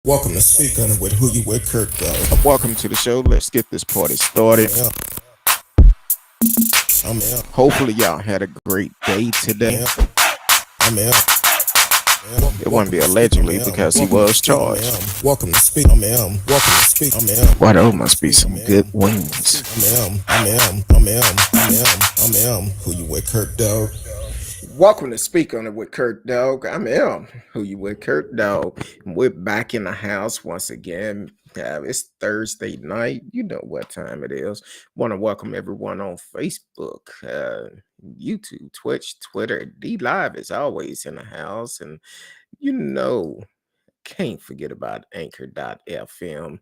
Welcome to Speak On It with Who You With CurtDog. Welcome to the show. Let's get this party started. I'm out. I'm out. Hopefully, y'all had a great day today. I'm out. It wouldn't Welcome be to Speak. I'm allegedly out. because he Welcome to was Speak. I'm charged. out. Welcome to Speak. I'm out. Welcome to Speak. I'm out. Boy, those Welcome to must be Speak. I'm some out. good wings. I'm out. Who You With CurtDog. Welcome to Speak On It with CurtDog. I'm M. Who you with, CurtDog? We're back in the house once again. It's Thursday night. You know what time it is. Want to welcome everyone on Facebook, YouTube, Twitch, Twitter. D Live is always in the house. And you know, can't forget about Anchor.fm.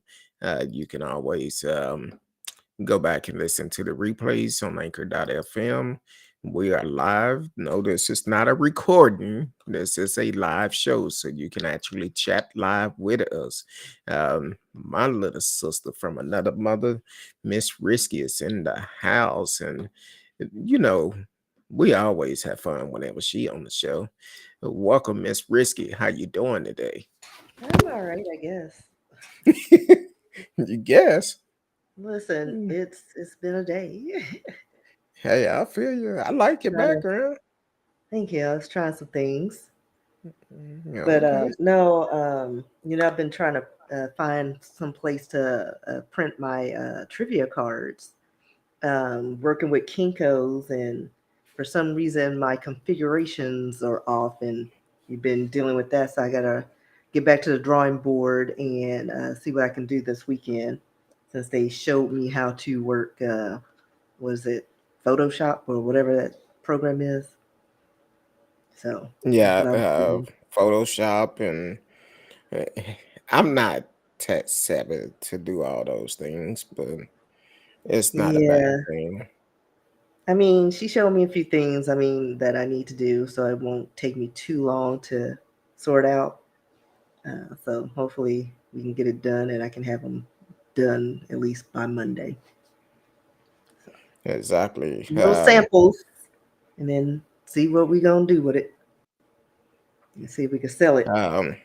You can always go back and listen to the replays on Anchor.fm. We are live. No, this is not a recording. This is a live show, so you can actually chat live with us. My little sister from another mother, Miss Risky, is in the house, and you know, we always have fun whenever she on the show. Welcome, Miss Risky. How you doing today? I'm all right, I guess. You guess. Listen, Mm. it's been a day. Hey, I feel you. I like your Trying to background. Thank you. I was trying some things, Yeah, but okay. no, I've been trying to find some place to print my trivia cards. Working with Kinkos, and for some reason my configurations are off, and you've been dealing with that, so I gotta get back to the drawing board and see what I can do this weekend. Since they showed me how to work, was it Photoshop or whatever that program is? So that's Yeah, what I was doing. Photoshop and uh, I'm not tech savvy to do all those things, but it's not a bad Yeah, thing. I mean, she showed me a few things. I mean, that I need to do, so it won't take me too long to sort out. So hopefully we can get it done, and I can have them done at least by Monday. So Exactly. little samples, and then see what we gonna do with it, and see if we can sell it. um,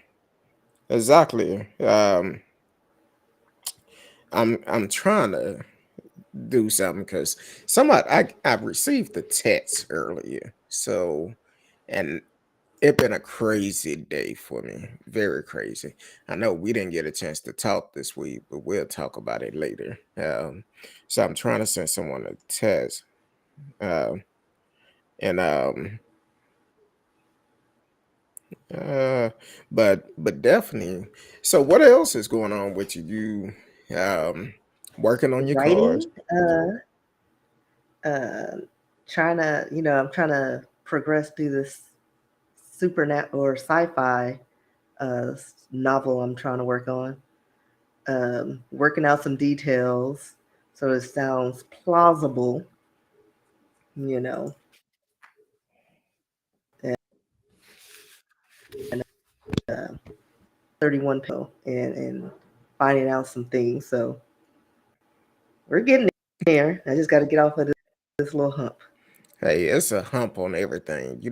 exactly. I'm trying to do something because somebody I received the text earlier, so and it's been a crazy day for me, very crazy. I know we didn't get a chance to talk this week, but we'll talk about it later. So I'm trying to send someone a test, um, and uh, but definitely. So what else is going on with you? Working on your cars. Writing, uh, trying to, I'm trying to progress through this supernat or sci-fi uh, novel I'm trying to work on. Working out some details so it sounds plausible, you know, and 31 and finding out some things. So we're getting there. I just got to get off of this little hump. Hey, it's a hump on everything.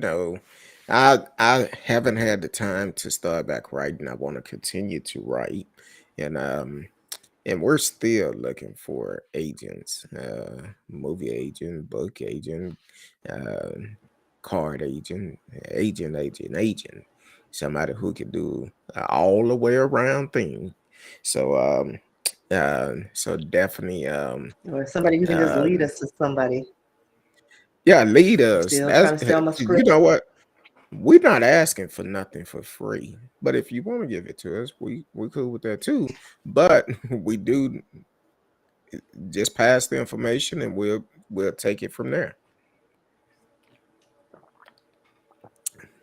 I haven't had the time to start back writing. I want to continue to write, and we're still looking for agents, movie agent, book agent, uh, card agent, agent, somebody who can do all the way around thing. So so definitely Or somebody who can just lead um us to somebody. yeah, lead I'm us. still That's trying to sell my you script. know what? We're not asking for nothing for free. But if you want to give it to us, we cool with that too. But we do just pass the information and we'll take it from there.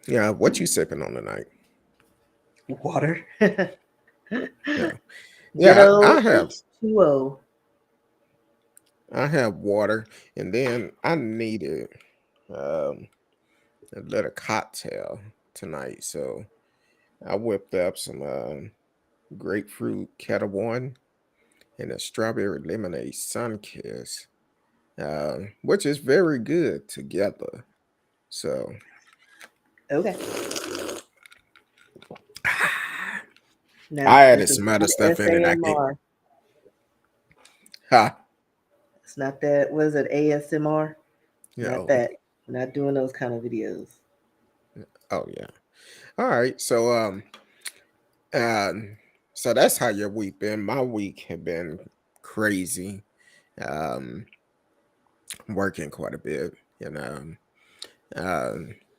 Yeah, what you sipping on tonight? Water. Yeah. Good Yeah, old H2O. I have water and then I needed um a little cocktail tonight. So I whipped up some grapefruit kettle one and a strawberry lemonade sun kiss, which is very good together. So Okay. Now I added this is some other not stuff in it. I can't. SAMR. Ha. It's not that. Was it ASMR? You Not know. that. We're not doing those kind of videos. Oh yeah. All right. Um, so that's how your week been. My week had been crazy. Um, working quite a bit. You know.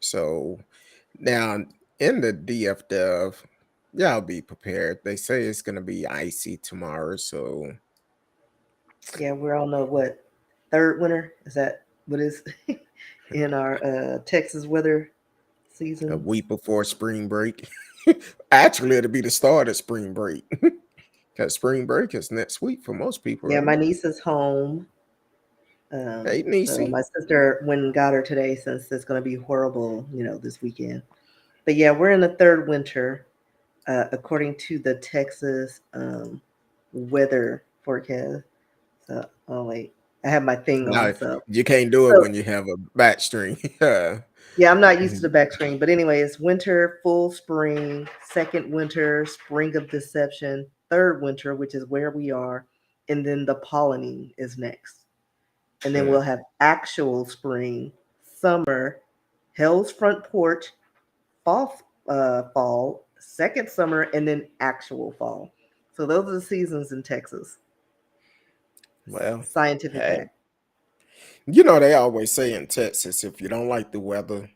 So now in the DFW, y'all be prepared. They say it's gonna be icy tomorrow, so Yeah, we're on the what, third winter? Is that what is in our Texas weather a season? week before spring break. Actually, it'll be the start of spring break because spring break is next week for most people, Yeah, right? my niece is home. Hey, So Nisi. my sister went and got her today since it's going to be horrible, this weekend. But yeah, we're in the third winter, according to the Texas weather forecast. So, oh wait, I have my thing on. No, So, you can't do it so when you have a back string. yeah, I'm not used to the back screen. But anyway, it's winter, full spring, second winter, spring of deception, third winter, which is where we are, and then the pollinating is next. And then we'll have actual spring, summer, Hell's front porch, fall, second summer, and then actual fall. So those are the seasons in Texas. Well, Scientific hey, fact. they always say in Texas, if you don't like the weather,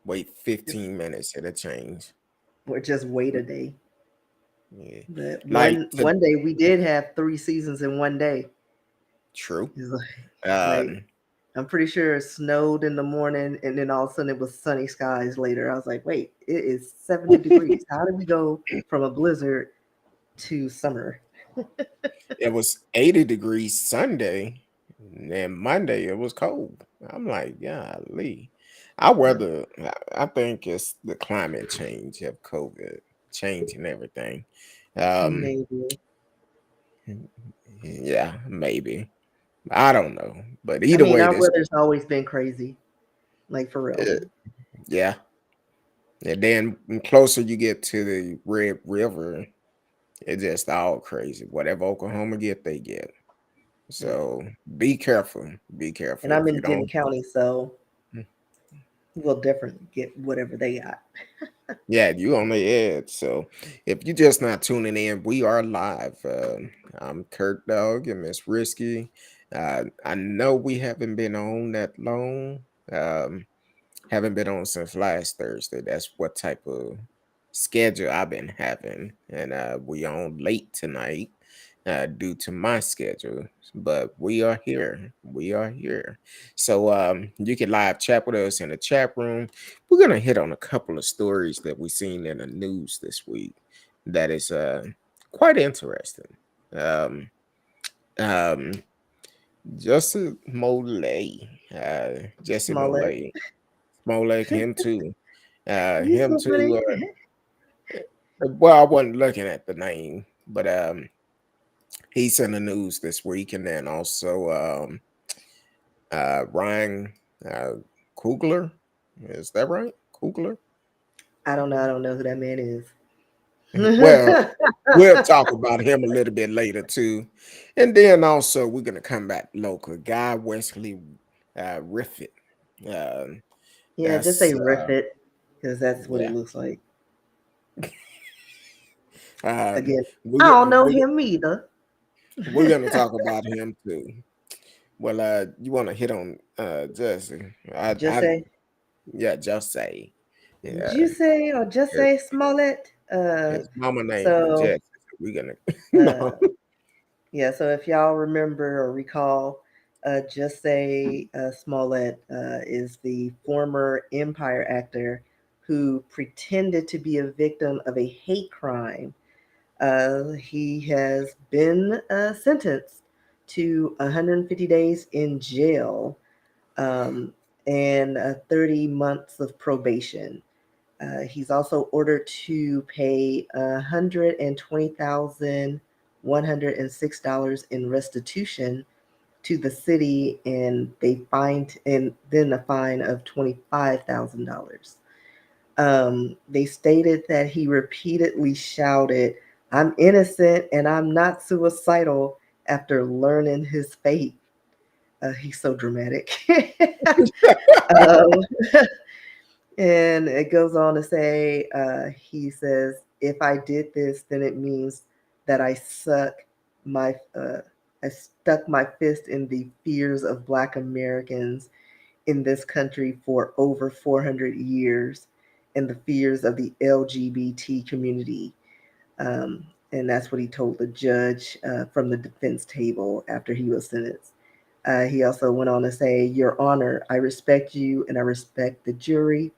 wait Just 15 minutes, it'll change. or just wait a day. Yeah. But Like the one day we did have 3 seasons in one day. true. It's like Um, I'm pretty sure it snowed in the morning and then all of a sudden it was sunny skies later. I was like, wait, it is 70 degrees. How did we go from a blizzard to summer? it was 80 degrees Sunday, and then Monday it was cold. I'm like, yeah, Lee. I think it's the climate change of COVID changing everything. Um, Maybe. yeah, maybe. I don't know. But I either mean, way, our this weather's always been crazy, like for real. uh, yeah. And then the closer you get to the Red River, it's just all crazy. Whatever Oklahoma get, they get. Yeah. So be careful. Be And careful. I'm If you in Denton don't, County, so we'll definitely get whatever they got. yeah, you on the edge. So if you're just not tuning in, we are live. I'm Kurt Dog and Miss Risky. I know we haven't been on that long. Haven't been on since last Thursday. That's what type of schedule I've been having. And we on late tonight due to my schedule. But we are here. We are here. So you can live chat with us in the chat room. We're gonna hit on a couple of stories that we seen in the news this week that is quite interesting. Um um Jesse Molay, Jesse Smollett. Molay, Smollett, him too. You Him so too. funny. Well, I wasn't looking at the name, but he's in the news this week, and then also Ryan uh, Kugler. Is that right? Kugler. I don't know. I don't know who that man is. Well, we'll talk about him a little bit later too, and then also we're gonna come back local. Guy Wesley Riffit. Um, Yeah, just that's say riff it because that's what it yeah. looks like. Um, Again, we I get don't know we him either. we're gonna talk about him too. Well, you want to hit on Jesse? Just say, Yeah, just say, yeah, just say, or just his, say Smollett. his mama name is So, Jesse. So we gonna uh, no, yeah. So if y'all remember or recall, just say Smollett is the former Empire actor who pretended to be a victim of a hate crime. He has been sentenced to 150 days in jail um, and 30 months of probation. He's also ordered to pay $120,106 in restitution to the city, and they fined, and then a fine of $25,000. They stated that he repeatedly shouted, "I'm innocent and I'm not suicidal," after learning his fate. He's so dramatic. um, and it goes on to say, he says, "If I did this, then it means that my, I stuck my fist in the fears of Black Americans in this country for over 400 years, and the fears of the LGBT community." Um, and that's what he told the judge from the defense table after he was sentenced. He also went on to say, "Your Honor, I respect you and I respect the jury,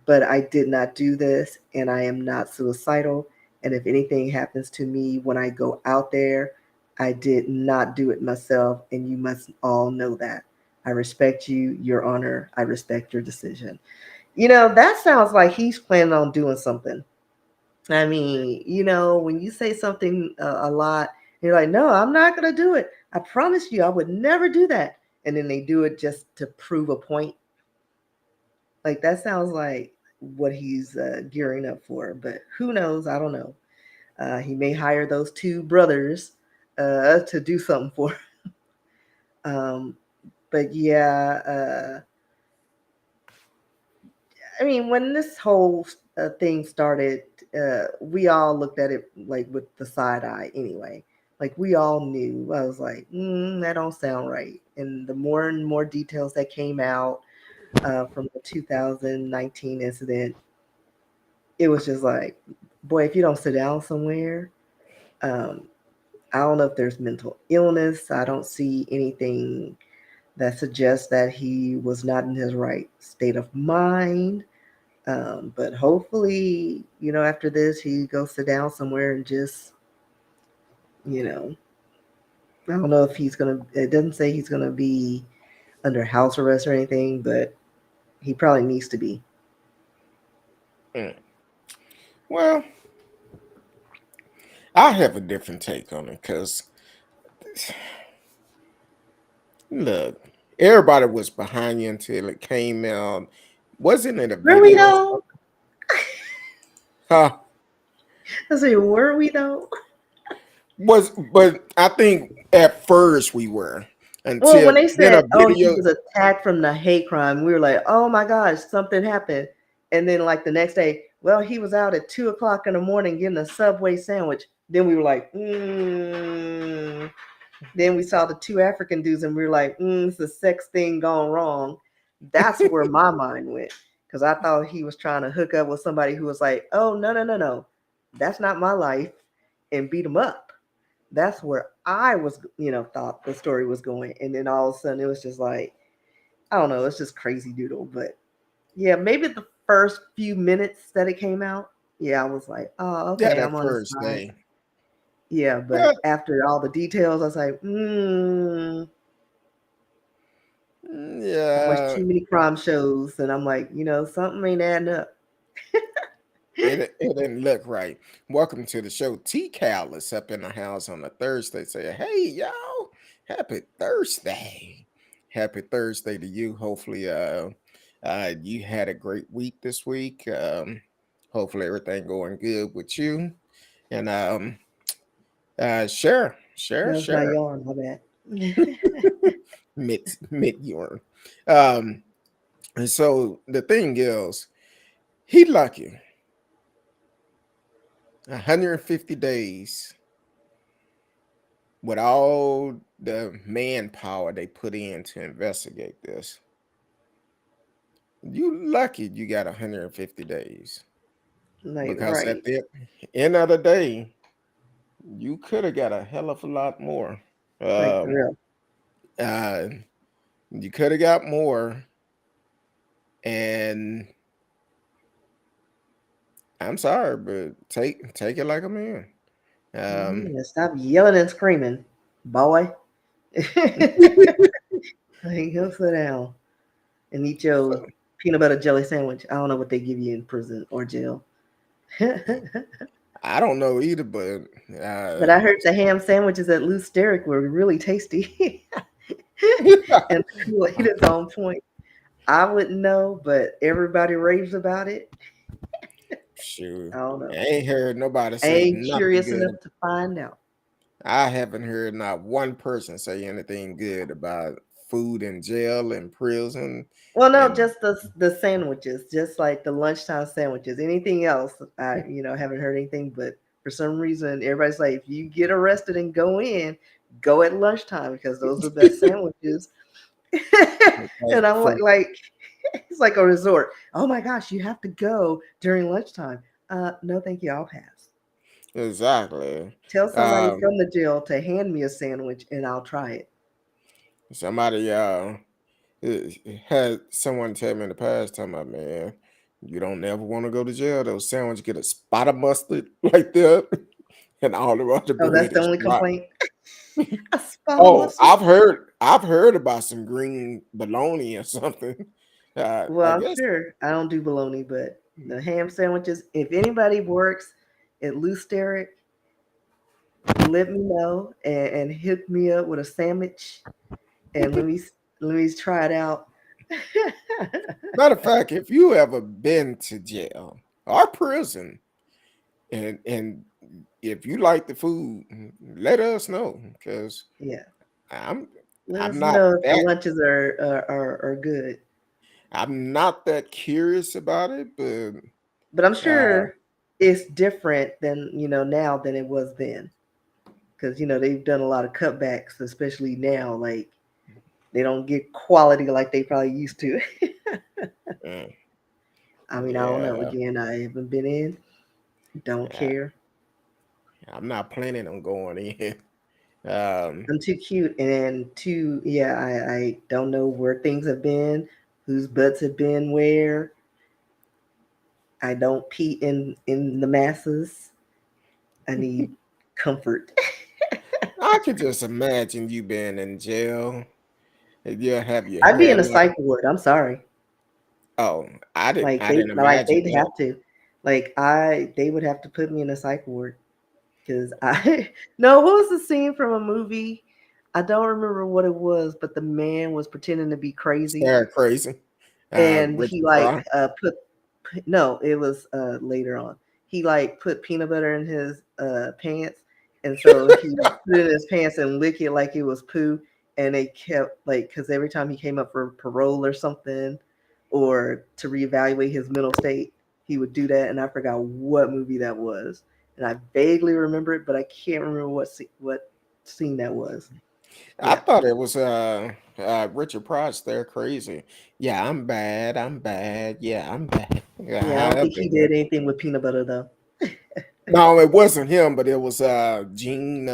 but I did not do this and I am not suicidal. And if anything happens to me when I go out there, I did not do it myself. And you must all know that. I respect you, Your Honor. I respect your decision." That sounds like he's planning on doing something. I mean, when you say something a lot, you're like, "No, I'm not going to do it. I promise you, I would never do that." And then they do it just to prove a point. Like that sounds like what he's gearing up for, but who knows? I don't know. He may hire those two brothers to do something for him. But yeah, I mean, when this whole thing started, we all looked at it like with the side eye anyway. Like we all knew. I was like, that don't sound right. And the more and more details that came out from the 2019 incident, it was just like, boy, if you don't sit down somewhere, um, I don't know if there's mental illness. I don't see anything that suggests that he was not in his right state of mind. But hopefully, after this, he goes sit down somewhere and just, you know, I don't know if he's gonna. It doesn't say he's gonna be under house arrest or anything, but he probably needs to be. Mm. Well, I have a different take on it because look, everybody was behind you until it came out. Wasn't it a Were we video? though? Huh? I say, were we though? But I think at first we were Well, until when they then a said, "Oh, he video. was attacked from the hate crime," we were like, "Oh my gosh, something happened." And then, like the next day, well, he was out at 2 o'clock in the morning getting a Subway sandwich. Then we were like, Then we saw the two African dudes, and we were like, "It's a sex thing gone wrong." That's where my mind went because I thought he was trying to hook up with somebody who was like, "Oh no, no, no, no, that's not my life," and beat him up. That's where I was, thought the story was going. And then all of a sudden it was just like, I don't know, it's just crazy doodle. But yeah, maybe the first few minutes that it came out, yeah, I was like, oh, Yeah, okay, I'm that on his first side. day. Yeah, But but after all the details, I was like, I watched yeah, too many crime shows, and I'm like, something ain't adding up. it didn't look right. Welcome to the show. T Cal is up in the house on a Thursday. Say, hey y'all, happy Thursday. Happy Thursday to you. Hopefully you had a great week this week. Hopefully everything going good with you. And That was my share. yarn, my bad. Mid yarn. Um and so the thing is, he lucky 150 days with all the manpower they put in to investigate this. You lucky you got 150 days Like, because at right. the end of the day, you could have got a hell of a lot more. Like, for Um, real. uh, you could have got more, and I'm sorry, but take it like a man. Um, Stop yelling and screaming, boy. Like, go sit down and eat your so peanut butter jelly sandwich. I don't know what they give you in prison or jail. I don't know either, but But I heard the ham sandwiches at Lou Steric were really tasty. And he was on point. I wouldn't know, but everybody raves about it. Shoot, I don't I know. ain't heard nobody I say ain't nothing curious good. enough to find out. I haven't heard not one person say anything good about food in jail and prison. Well, no, And just the sandwiches, just like the lunchtime sandwiches. Anything else, I haven't heard anything. But for some reason, everybody's like, if you get arrested and go in, go at lunchtime because those are the best sandwiches. like And I'm for like, it's like a resort. Oh my gosh, you have to go during lunchtime. No, thank you. I'll pass. exactly. Tell somebody Um, from the jail to hand me a sandwich and I'll try it. somebody had someone tell me in the past, talking about, man, you don't ever want to go to jail. Those sandwiches get a spot of mustard like that, and all the other Oh, that's bread the is only rotten. complaint. A spot of Oh, mustard. I've heard about some green bologna or something. I Well, I'm guess. sure I don't do bologna, but the ham sandwiches. If anybody works at Loose Derrick, let me know and hook me up with a sandwich and let me try it out. Matter of fact, if you ever been to jail or prison, and if you like the food, let us know because Yeah, I'm let I'm us not know if the that lunches are good. I'm not that curious about it, but But I'm uh, sure it's different than now than it was then because they've done a lot of cutbacks, especially now. Like they don't get quality like they probably used to. mm, I mean, I don't know. yeah, Again, I haven't been in. Don't yeah, care. I'm not planning on going in. Um, I'm too cute and too. Yeah, I don't know where things have been, whose butts have been where. I don't pee in the masses. I need comfort. I could just imagine you being in jail. And you'll have your I'd be hair in a like, psych ward. I'm sorry. oh, Like I didn't like imagine they'd that. have to. They would have to put me in a psych ward because I no. What was the scene from a movie? I don't remember what it was, but the man was pretending to be crazy, Sarah crazy. and he Richard like Pryor. no, it was later on. He like put peanut butter in his pants, and so he put it in his pants and lick it like it was poo. And they kept like because every time he came up for parole or something, or to reevaluate his mental state, he would do that. And I forgot what movie that was, and I vaguely remember it, but I can't remember what scene that was. I Yeah, thought it was Richard Pryor. They're crazy. Yeah, I'm bad. I'm bad. Yeah, I'm bad. yeah. I don't Yeah, think he did anything with peanut butter though. no, it wasn't him, but it was Gene.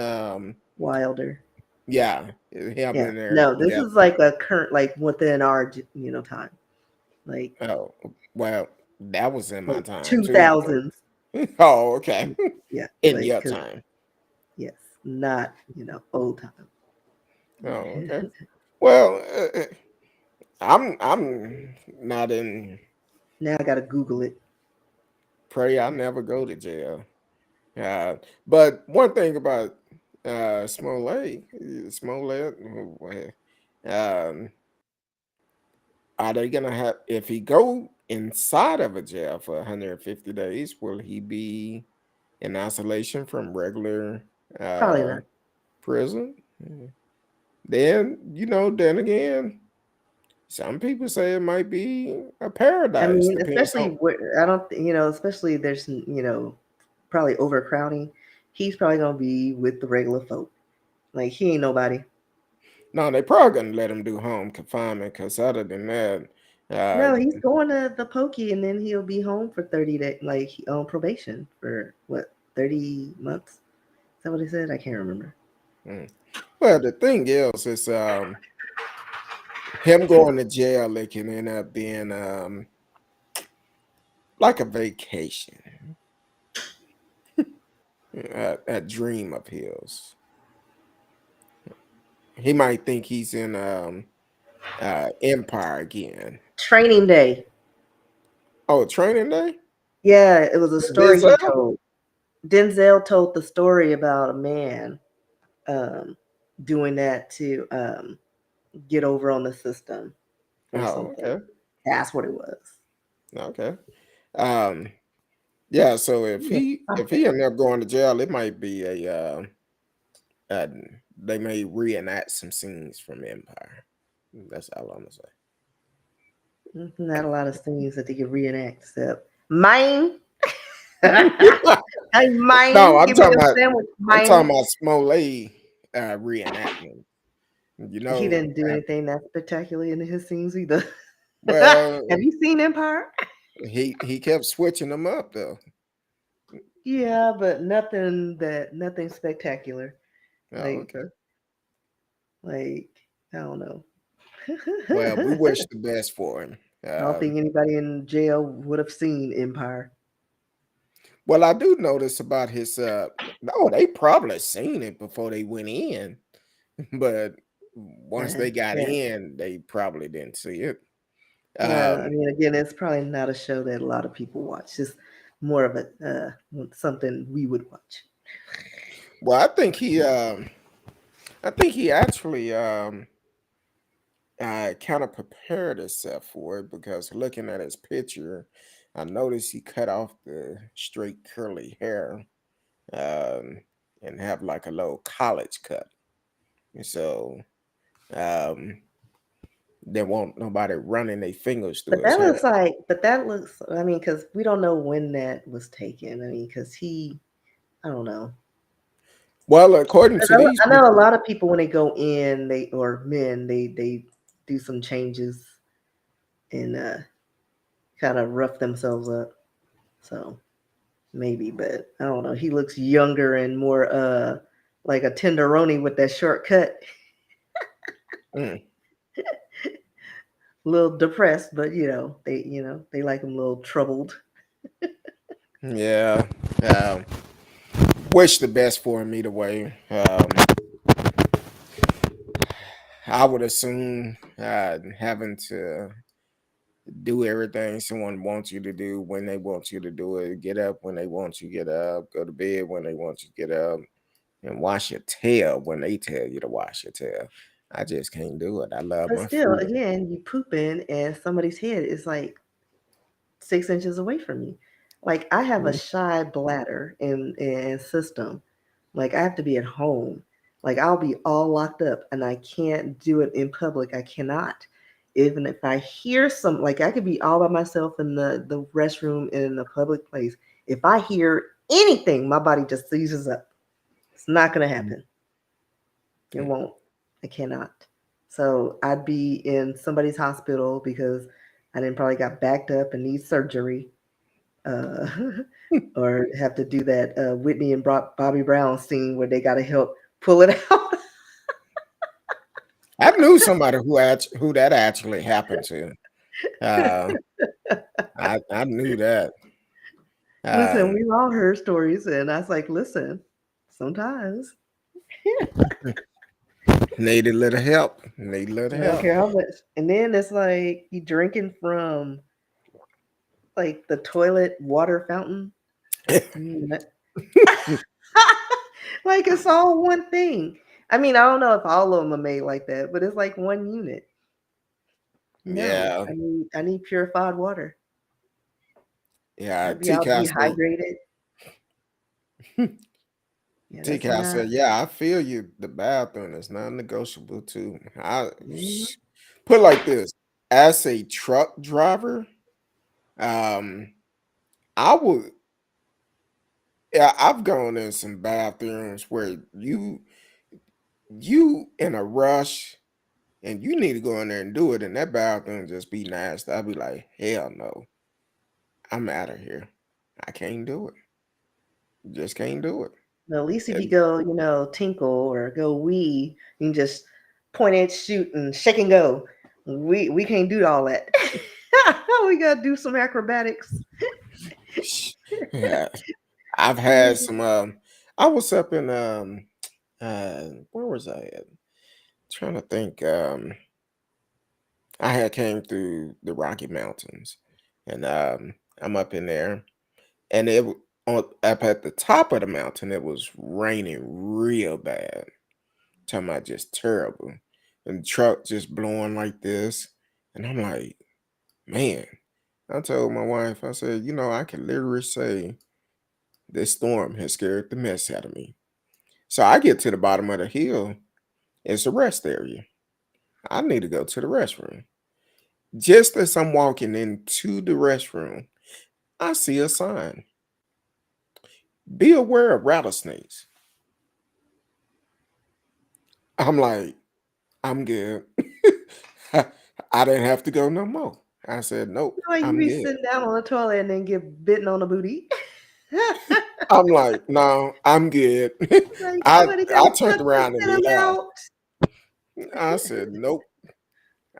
Wilder. Yeah, him Yeah. in there. No, this Yeah. is like a current, like within our, time, like Oh, well, that was in my like time two too. thousands. Oh, okay. Yeah, In like your because time. yes, not old Oh, time. okay. Well, I'm not in. Now I gotta Google it. Pray I never go to jail. But one thing about Smollett, um, are they gonna have if he go inside of a jail for 150 days? Will he be in isolation from regular Probably uh not. prison? Then again, some people say it might be a I paradise. mean, Depends especially on. where I don't, especially there's probably overcrowding. He's probably gonna be with the regular folk. Like he ain't nobody. No, they probably gonna let him do home confinement because other than that, uh, No, he's going to the pokey, and then he'll be home for 30 days, like on probation for what 30 months. Is that what he said? I can't remember. mm. Well, the thing is him going to jail. It can end up being like a vacation, a dream of his. He might think he's in Empire again. Training Day. Oh, training day. Yeah, it was a story he Denzel? told. Denzel told the story about a man um, doing that to get over on the system or Oh, something. okay, That's what it was. okay. Um, Yeah, so if Yeah, he stop if it. he ended up going to jail, it might be uh they may reenact some scenes from Empire. That's all I'm gonna say. Not a lot of scenes that they can reenact, except mine. Hey, No, mine, I'm give me talking a about sandwich, I'm talking mine. about Smollett reenactment. You He know, didn't do anything that spectacular in his scenes either. Have well, you seen Empire? he kept switching them up though. Yeah, but nothing spectacular. Oh, Like okay. like I don't know. Well, we wish the best for him. I don't think anybody in jail would have seen Empire. Well, I do notice about his no, they probably seen it before they went in, but once they got Yeah. in, they probably didn't see it. Well, I Um, mean, again, it's probably not a show that a lot of people watch. It's more of a something we would watch. well, I think he actually kind of prepared himself for it because looking at his picture, I noticed he cut off the straight curly hair um, and have like a little college cut. And so um, there won't nobody running their fingers through his hair. But that looks. I mean, because we don't know when that was taken. I mean, because I don't know. Well, according to these I know a people, lot of people when they go in, they or men, they do some changes and kind of rough themselves up. So maybe, but I don't know. He looks younger and more like a tenderoni with that short cut. mm, A little depressed, but they like him a little troubled. yeah, um, wish the best for him either way. I would assume having to do everything someone wants you to do when they want you to do it, get up when they want you to get up, go to bed when they want you to get up, and wash your tail when they tell you to wash your tail. I just can't do it. I love But my still, freedom. again, you pooping and somebody's head is like 6 inches away from you. Like I have a Mhm. shy bladder and system. Like I have to be at home. Like I'll be all locked up and I can't do it in public. I cannot. Even if I hear some, like I could be all by myself in the restroom in a public place. If I hear anything, my body just seizes up. It's not gonna happen. It won't. I cannot. So I'd be in somebody's hospital because I then probably got backed up and need surgery, uh, or have to do that Whitney and Bobby Brown scene where they got to help pull it out. I knew somebody who that actually happened to. Uh, I knew that. Listen, Um, we've all heard stories, and I was like, listen, sometimes needed a little help. Need a I little don't help. care how much. And then it's like you drinking from like the toilet water fountain. Mm, like it's all one thing. I mean, I don't know if all of them are made like that, but it's like one unit. No, Yeah, I need purified water. yeah. I'd be all dehydrated. Yeah, that's TK not. said, "Yeah, I feel you. The bathroom is non-negotiable too. Mhm. Put it like this: as a truck driver, um, I would. Yeah, I've gone in some bathrooms where you in a rush and you need to go in there and do it, and that bathroom just be nasty. I'd be like, hell no, I'm out of here. I can't do it. Just can't do it. Well, at least if you And go, tinkle or go wee, you can just point and shoot and shake and go. We can't do all that. We gotta do some acrobatics. yeah, I've had some. I was up in where was I at? Trying to think. I had came through the Rocky Mountains, and I'm up in there, and up at the top of the mountain, it was raining real bad. Talking about just terrible, and the truck just blowing like this, and I'm like, man. I told my wife, I said, I can literally say this storm has scared the mess out of me. So I get to the bottom of the hill. It's a rest area. I need to go to the restroom. Just as I'm walking into the restroom, I see a sign. Be aware of rattlesnakes. I'm like, I'm good. I didn't have to go no more. I said, nope, Why you I'm be good. sitting down on the toilet and then get bitten on the booty? I'm like, no, I'm good. Like I somebody got I a turned touch to around spit and them left. out. I said, nope.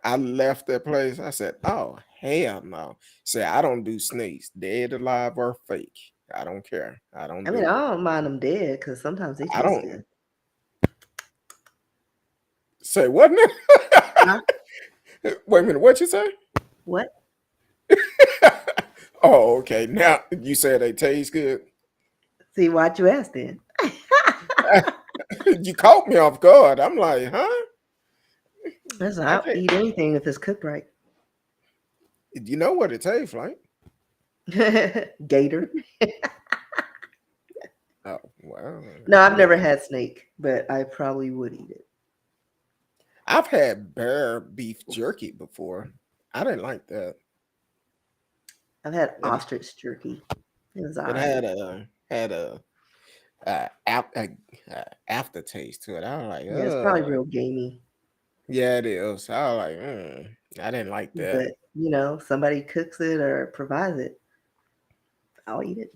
I left that place. I said, oh, hell no. Say, I don't do snakes, dead, alive, or fake. I don't care. I don't I mean, do I it. don't mind them dead because sometimes they I taste good. don't say, wasn't Huh? it? Wait a minute, what you say? What? Oh, okay. Now you said they taste good. See, why'd you ask then? You caught me off guard. I'm like, huh? Listen, I've I'll had, eat anything if it's cooked right. you know what it tastes like? Gator. Oh, well, No, I I've never mean, had snake, but I probably would eat it. I've had bear beef jerky before. I didn't like that. I've had It ostrich jerky. It was all it right. had a aftertaste to it. I was like, Yeah, it's probably real gamey, yeah, it is. I was like, I didn't like that. but somebody cooks it or provides it, I'll eat it.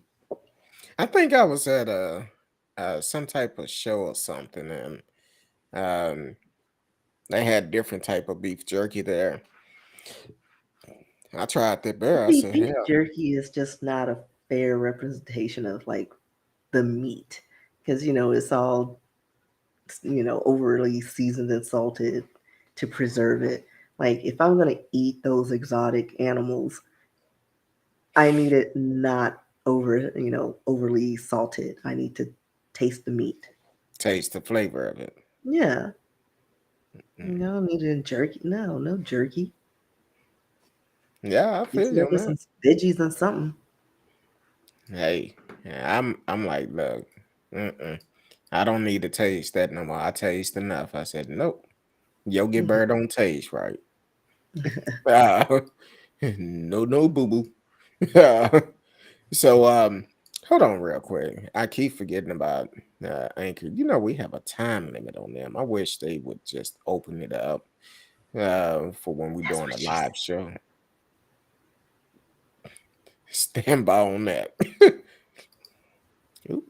I think I was at some type of show or something, and um, they had different type of beef jerky there. I tried that bear. I See, said, beef hell, jerky is just not a fair representation of like the meat because it's all overly seasoned and salted to preserve it. Like if I'm gonna eat those exotic animals, I need it not overly salted. I need to taste the meat. taste the flavor of it. Yeah, Mm. I don't need it in jerky. No, no jerky. Yeah, I Mix feel it you up on with that. some veggies and something. Hey, yeah, I'm like, look, mm-mm. I don't need to taste that no more. I taste enough. I said, nope, Yogi Bear don't taste right. Uh, no, no, boo boo. So, hold on real quick. I keep forgetting about Anchor. We have a time limit on them. I wish they would just open it up for when we're That's doing what a she said. live show. Stand by on that. Oop.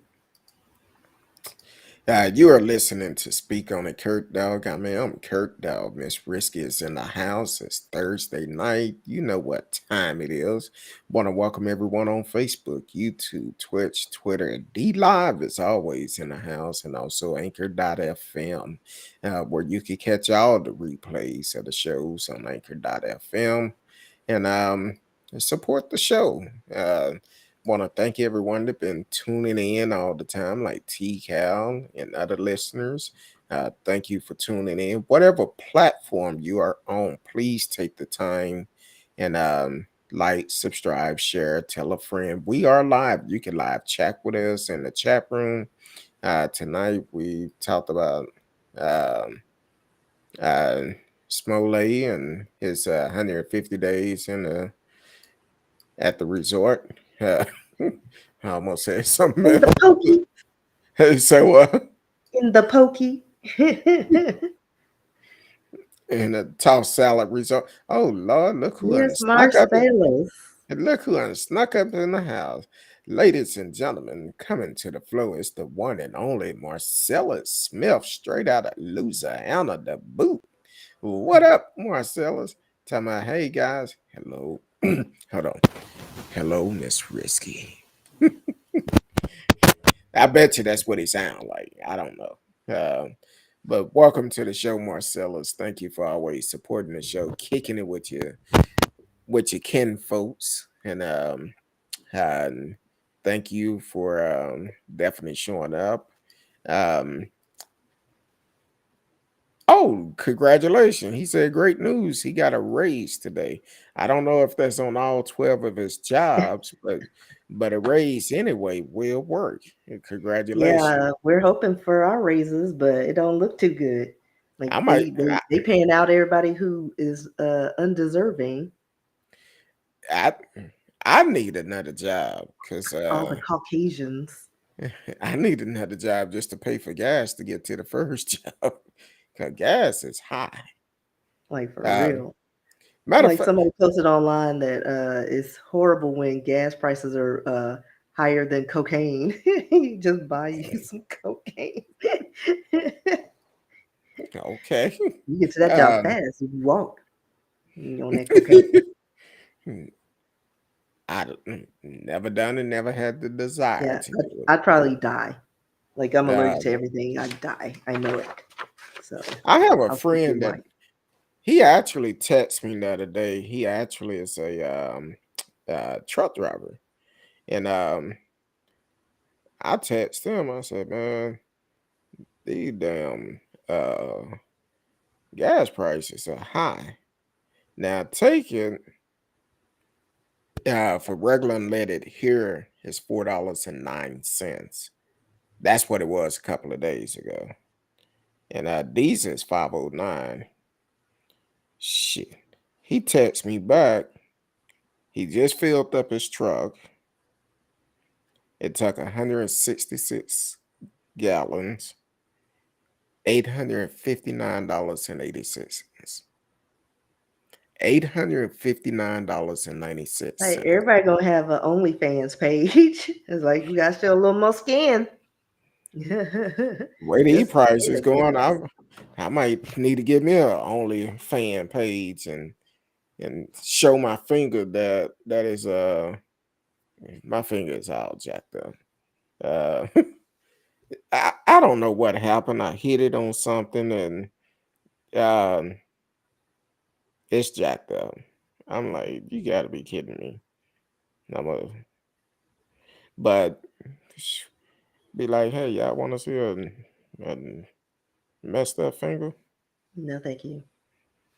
You are listening to Speak on It, Kurt Dog. I'm Kurt Dog. Miss Risky is in the house. It's Thursday night. You know what time it is. Want to welcome everyone on Facebook, YouTube, Twitch, Twitter, and D Live is always in the house, and also Anchor.fm, where you can catch all the replays of the shows on Anchor.fm and support the show. Want to thank everyone that been tuning in all the time, like T Cal and other listeners. Thank you for tuning in. Whatever platform you are on, please take the time and like, subscribe, share, tell a friend. We are live. You can live chat with us in the chat room. Tonight we talked about um, uh, Smoley and his 150 days in the at the resort. I almost said something In the else. pokey, So, in the pokey. in a tossed salad resort. Oh Lord, look who Here's snuck up in, Marcellus. and look who snuck up in the house. Ladies and gentlemen, coming to the floor is the one and only Marcellus Smith, straight out of Louisiana, the boot. What up, Marcellus? Tell me, hey guys, hello. Hold on. Hello, Miss Risky. I bet you that's what he sound like. I don't know. But welcome to the show, Marcellus. Thank you for always supporting the show, kicking it with your kin folks, and thank you for definitely showing up. Um, oh, congratulations. He said, great news. He got a raise today. I don't know if that's on all 12 of his jobs, but a raise anyway will work. And congratulations. Yeah, we're hoping for our raises, but it don't look too good. Like I might they paying out everybody who is undeserving. I I need another job because All the Caucasians, I need another job just to pay for gas to get to the first job. Cause gas is high. like for Um, real. matter of Like fact, somebody posted online that it's horrible when gas prices are higher than cocaine. Just buy you some cocaine. okay. You get to that job Um, fast if you walk on that cocaine. never done it, never had the desire Yeah, to do I'd it. probably die. Like I'm allergic to Um, everything. I'd die. I know it. So I have a I'll keep you in friend that mind. he actually texted me the other day. He actually is a truck driver, and I texted him. I said, "Man, these damn uh, gas prices are high." Now, taking for regular unleaded here is $4.09. That's what it was a couple of days ago, and diesel is 5.09. Shit, he texted me back. He just filled up his truck. It took 166 gallons, $859.86. Like $859.96. everybody gonna have an OnlyFans page. It's like you gotta show a little more skin. Way these Just prices saying. going, I might need to get me a only fan page and show my finger that is my finger is all jacked up. Uh I don't know what happened. I hit it on something and um it's jacked up. I'm like, you gotta be kidding me. I'm a, but be like, hey, y'all want to see a messed up finger? No, thank you.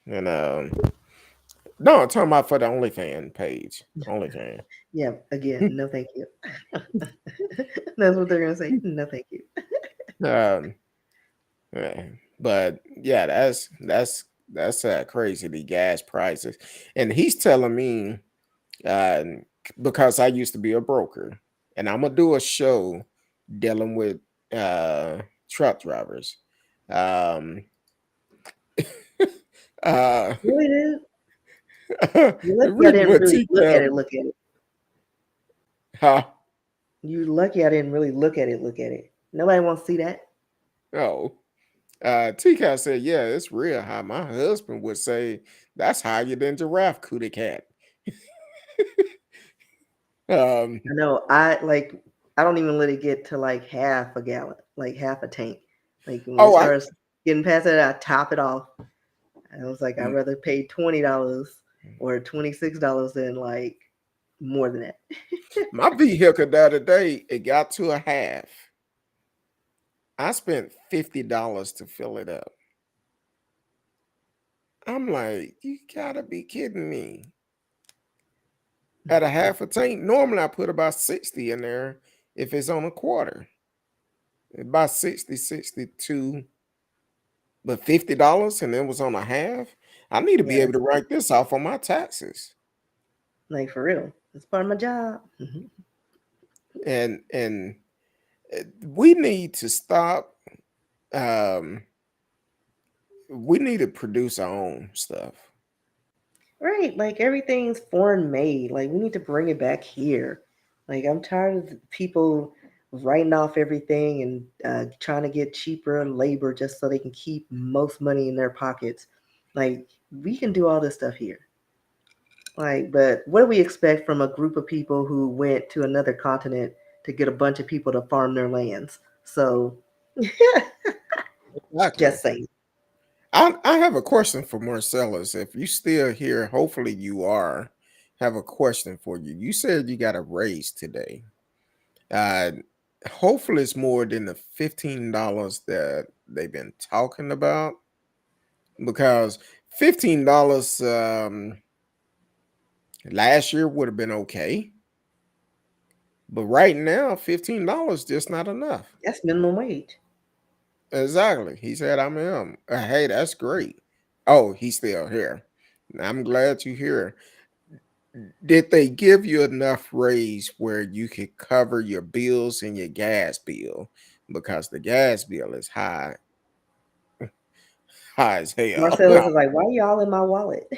And no, I'm talking about for the OnlyFans page. OnlyFans. Yeah, again, no, thank you. That's what they're gonna say. No, thank you. um, yeah, but yeah, that's crazy. The gas prices, and he's telling me uh, because I used to be a broker, and I'm gonna do a show dealing with truck drivers. Um, uh, Really, dude? You're lucky I reading didn't what really look at TK, it. Look at it. huh? You lucky I didn't really look at it. Look at it. Nobody wants to see that. Oh, TK said, yeah, it's real high. My husband would say that's higher than giraffe cootie cat. Um, I know. I like. I don't even let it get to like half a gallon, like half a tank. Like when it oh, I starts getting past that, I top it off. I was like, I'd m- rather pay $20 or $26 than like more than that. my vehicle the other day, it got to a half. I spent $50 to fill it up. I'm like, you gotta be kidding me. At a half a tank, normally I put about 60 in there if it's on a quarter. About 60, 62, but $50 and it was on a half. I need to Yeah, be able to write this off on my taxes. like for real. It's part of my job. And we need to stop. Um, we need to produce our own stuff. Right. Like everything's foreign made. Like we need to bring it back here. Like I'm tired of people writing off everything and trying to get cheaper labor just so they can keep most money in their pockets. Like we can do all this stuff here. Like, but what do we expect from a group of people who went to another continent to get a bunch of people to farm their lands? So Exactly. just saying. I have a question for Marcellus. If you still here, hopefully you are. Have a question for you. You said you got a raise today. Uh, hopefully it's more than the $15 that they've been talking about. because $15 last year would have been okay, but right now $15 just not enough. That's minimum wage. Exactly. He said, "I'm him." Hey, that's great. Oh, he's still here. I'm glad you're here. Did they give you enough raise where you could cover your bills and your gas bill? Because the gas bill is high as hell. Marcellus is like, why y'all in my wallet?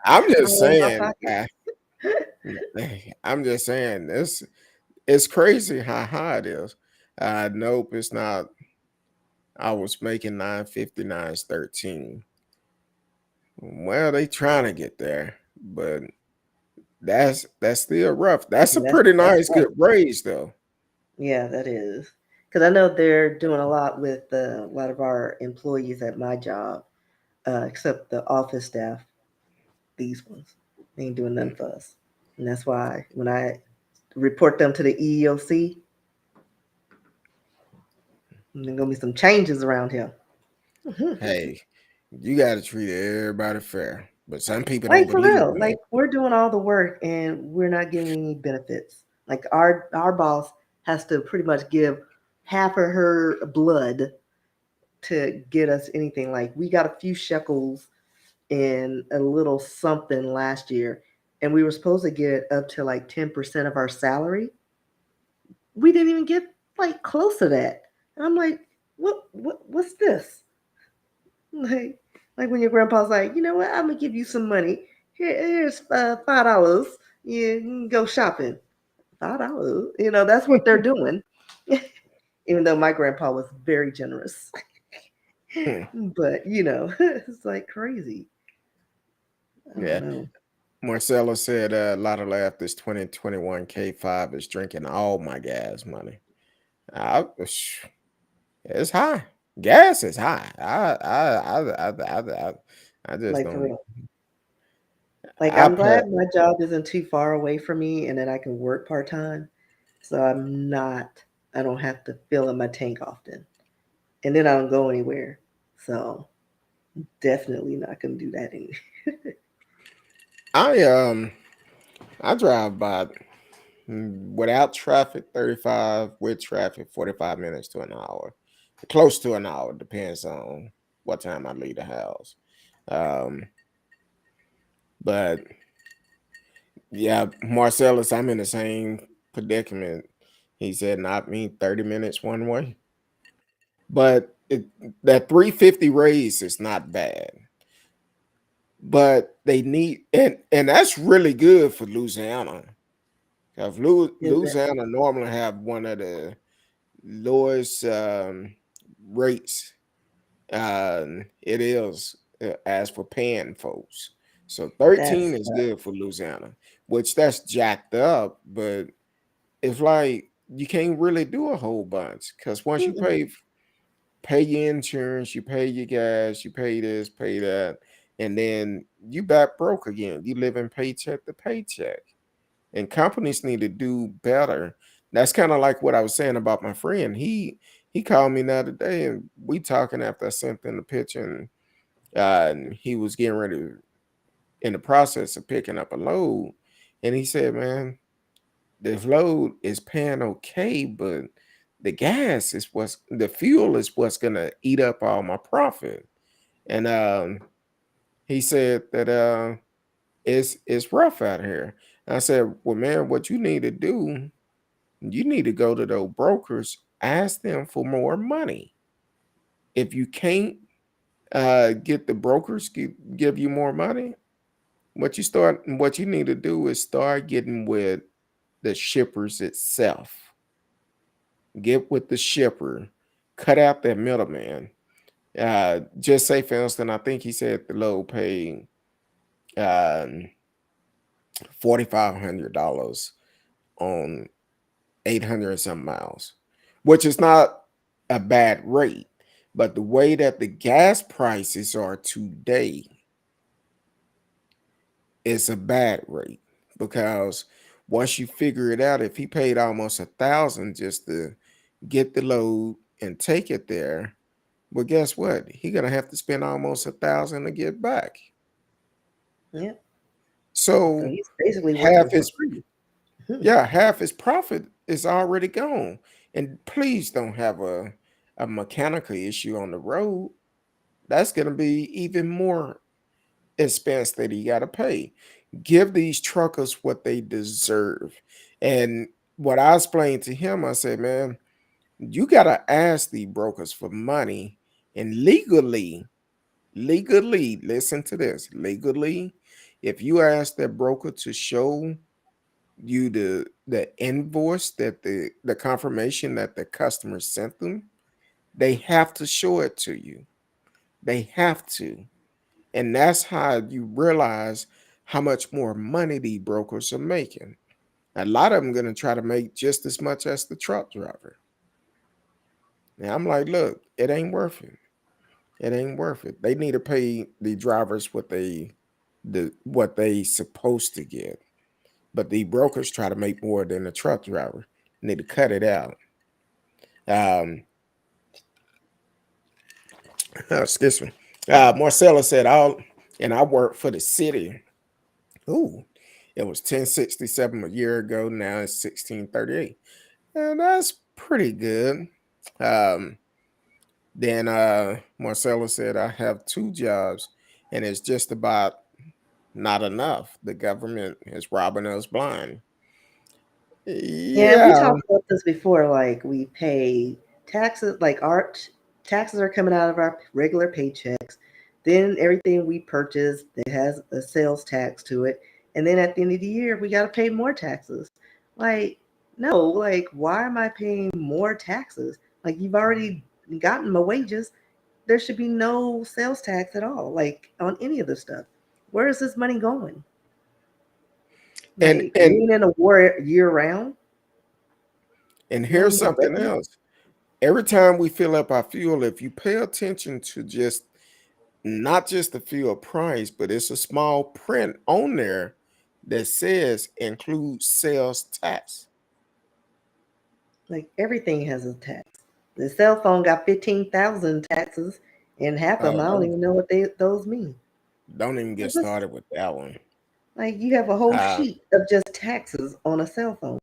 I'm just All in my saying. pocket. I'm just saying this. It's crazy how high it is. Nope, it's not. I was making 959 13. Well, they trying to get there, but that's still rough. That's a And pretty that's nice, right. good raise though. Yeah, that is. Because I know they're doing a lot with a lot of our employees at my job, except the office staff. These ones, they ain't doing nothing for us, and that's why when I report them to the EEOC, there's gonna be some changes around here. Hey, you got to treat everybody fair, but some people don't Like for believe real, in that. like we're doing all the work and we're not getting any benefits. Like our boss has to pretty much give half of her blood to get us anything. Like we got a few shekels and a little something last year, and we were supposed to get up to like 10% of our salary. We didn't even get like close to that. And I'm like, what's this? Like, like when your grandpa's like, you know what? I'm gonna give you some money. Here's $5. You can go shopping. $5. You know, that's what they're doing. Even though my grandpa was very generous, Hmm, but you know, it's like crazy. I don't yeah. know. Marcella said a lot of laugh. This 2021 K5 is drinking all my gas money. It's high. Gas is high. I just Like for don't. real. Like I I'm pay. glad my job isn't too far away from me and that I can work part time. So I don't have to fill up my tank often. And then I don't go anywhere. So definitely not gonna do that anymore. I I drive by without traffic 35, with traffic 45 minutes to an hour, close to an hour, depends on what time I leave the house. Um, but yeah, Marcellus, I'm in the same predicament. He said not me 30 minutes one way, but that 350 raise is not bad. But they need, and that's really good for Louisiana. Because Is it? Louisiana normally have one of the lowest rates it is as for paying folks. So 13 That's is good for Louisiana, which that's jacked up, but it's like you can't really do a whole bunch because once you mm-mm. pay your insurance, you pay your gas, you pay this, pay that, and then you back broke again. You live in paycheck to paycheck. And companies need to do better. That's kind of like what I was saying about my friend. He called me the other day, and we talking after I sent him the picture, and he was getting ready in the process of picking up a load, and he said, "Man, this load is paying okay, but the fuel is what's gonna eat up all my profit." And he said that it's rough out here. And I said, "Well, man, what you need to do, you need to go to those brokers, ask them for more money. If you can't get the brokers give you more money, what you need to do is start getting with the shippers itself. Get with the shipper, cut out that middleman. Just say, for instance, I think he said the low paid um, $4,500 on 800 and some miles, which is not a bad rate. But the way that the gas prices are today, it's a bad rate because once you figure it out, if he paid almost 1,000 just to get the load and take it there, Well, guess what? He gonna have to spend almost 1,000 to get back. Yeah. So So he's basically half working for his free. yeah, half his profit is already gone. And please don't have a mechanical issue on the road. That's gonna be even more expense that he gotta pay. Give these truckers what they deserve. And what I explained to him, I said, man, you gotta ask the brokers for money and legally, listen to this, legally, if you ask that broker to show you the invoice that the confirmation that the customer sent them, they have to show it to you. They have to. And that's how you realize how much more money the brokers are making. A lot of them going to try to make just as much as the truck driver. And I'm like, look, it ain't worth it. It ain't worth it. They need to pay the drivers what they supposed to get. But the brokers try to make more than the truck driver. Need to cut it out. Um, excuse me. Marcella said, and I work for the city. Ooh, it was 1067 a year ago. Now it's 1638. And that's pretty good. Um, then Marcella said, I have 2 jobs and it's just about not enough. The government is robbing us blind. Yeah, we Yeah. talked about this before. Like we pay taxes, like taxes are coming out of our regular paychecks. Then everything we purchase that has a sales tax to it, and then at the end of the year we got to pay more taxes. Like no, like why am I paying more taxes? Like you've already gotten my wages. There should be no sales tax at all. Like on any of the stuff. Where is this money going? And Like and being in a war year round. and No here's more something revenue. else. Every time we fill up our fuel, if you pay attention to just not just the fuel price, but it's a small print on there that says include sales tax. Like everything has a tax. The cell phone got 15,000 taxes, and half of Oh, them I don't even know what those mean. don't even get It's just started with that one. like you have a whole Uh, sheet of just taxes on a cell phone.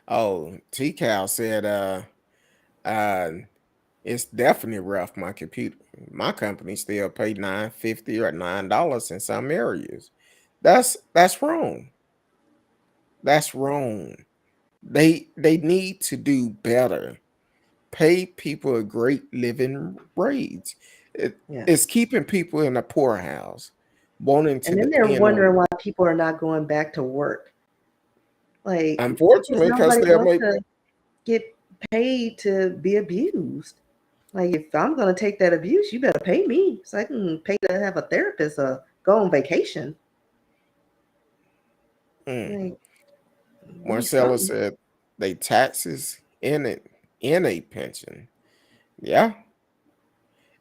oh, T Cal said, uh, it's definitely rough. My company still pay $9.50 or $9 in some areas. That's wrong. That's wrong. They need to do better. Pay people a great living wage. Yeah. It's keeping people in a poorhouse, wanting to And then they're depend on. wondering why people are not going back to work. Like, because Unfortunately, because nobody they'll wants make. to get paid to be abused. Like, if I'm going to take that abuse, you better pay me so I can pay to have a therapist or go on vacation. Mm. Like, give me Marcella something. said they taxes in a pension. Yeah.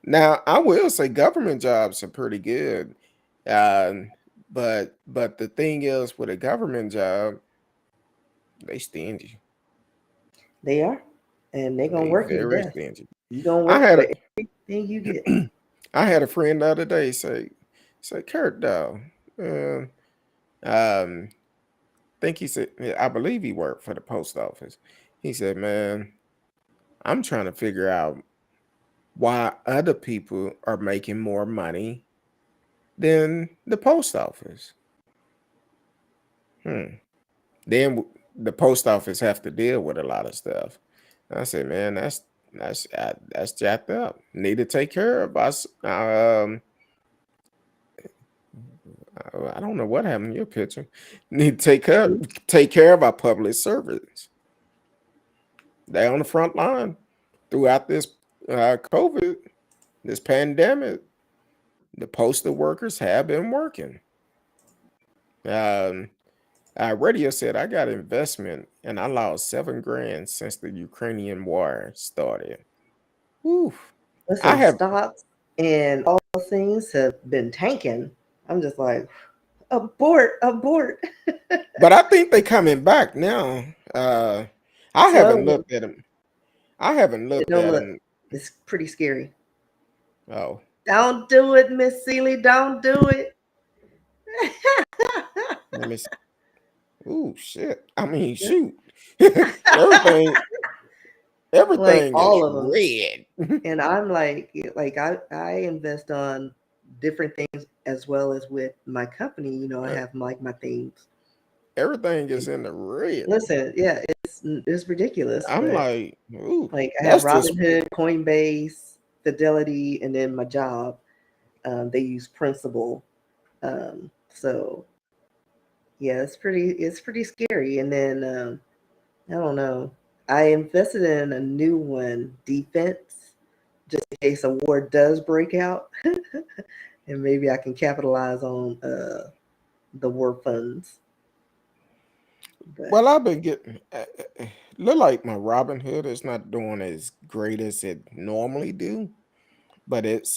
Now I will say government jobs are pretty good, um, but the thing is with a government job, they stingy. They are. And they're going to They work you to very death. stingy. You're going to I work had for a everything you get. I had a friend the other day say CurtDog. Uh, um, think he said I believe he worked for the post office. He said, "Man, I'm trying to figure out why other people are making more money than the post office." Hmm. The post office have to deal with a lot of stuff. I said, "Man, that's jacked up. Need to take care of us." I don't know what happened to your picture. Need to take care of our public servants. They on the front line throughout this COVID, this pandemic. The postal workers have been working. Um, Radio said I got investment and I lost 7 grand since the Ukrainian war started. Whew. I Listen, have, stocks and all those things have been tanking. I'm just like, abort, abort. but I think they coming back now. I haven't Slowly. looked at them. I haven't It looked don't at look. them. It's pretty scary. Oh, Don't do it, Miss Seeley. Don't do it. let me. Ooh, shit. I mean, shoot. everything, Like everything is all of them. red. And I'm like I invest on different things as well as with my company. You know, I Uh, have like my themes. everything is in the red. Listen, yeah, it's ridiculous, I'm but like, ooh, like I have that's just Robinhood, Coinbase, Fidelity, and then my job. They use Principal. So yeah, it's pretty scary. And then I don't know. I invested in a new one, defense, just in case a war does break out, and maybe I can capitalize on the war funds. But well. I've been getting look like my Robin Hood is not doing as great as it normally do, but it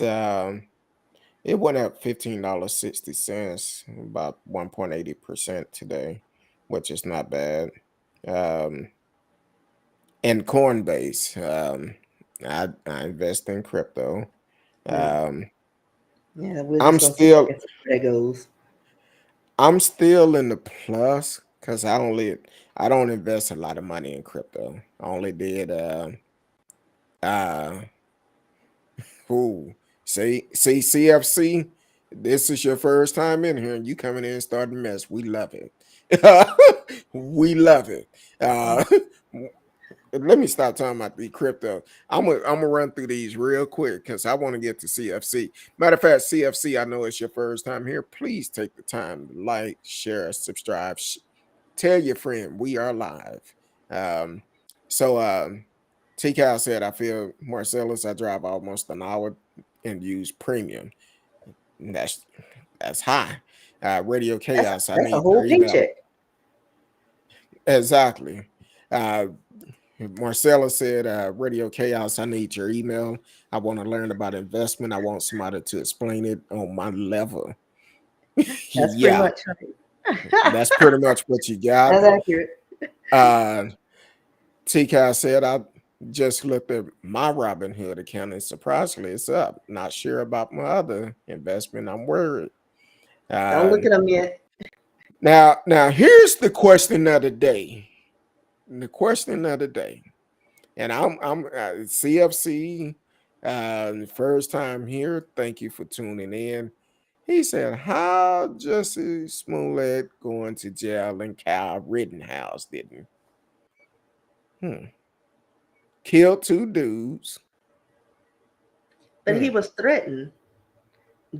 went up $15.60, about 1.80% today, which is not bad. Um, and Coinbase, I invest in crypto. mm, Um, yeah, we're I'm just gonna sit still back and see where that goes. I'm still in the plus because I don't invest a lot of money in crypto. I only did uh Ooh, see, CFC. This is your first time in here, and you coming in and starting mess. We love it. We love it. Mm. Let me stop talking about the crypto. I'm gonna run through these real quick because I want to get to CFC. Matter of fact, CFC. I know it's your first time here. Please take the time to like, share, subscribe, tell your friend we are live. Um, so T Cal said, I feel Marcellus, I drive almost an hour and use premium. That's high. Radio That's Chaos, I that's a need your whole email. paycheck. Exactly. Uh Marcella said, Radio Chaos, I need your email. I want to learn about investment. I want somebody to explain it on my level. That's pretty Yeah, much right. that's pretty much what you got. That's accurate. Uh TK said, I just looked at my Robinhood account and surprisingly it's up. Not sure about my other investment. I'm worried. Don't Uh, look at them yet. now here's the question of the day. The question of the day, and I'm CFC. First time here. Thank you for tuning in. He said, "How Jesse Smollett going to jail and Kyle Rittenhouse didn't kill two dudes." But he Hmm. was threatened.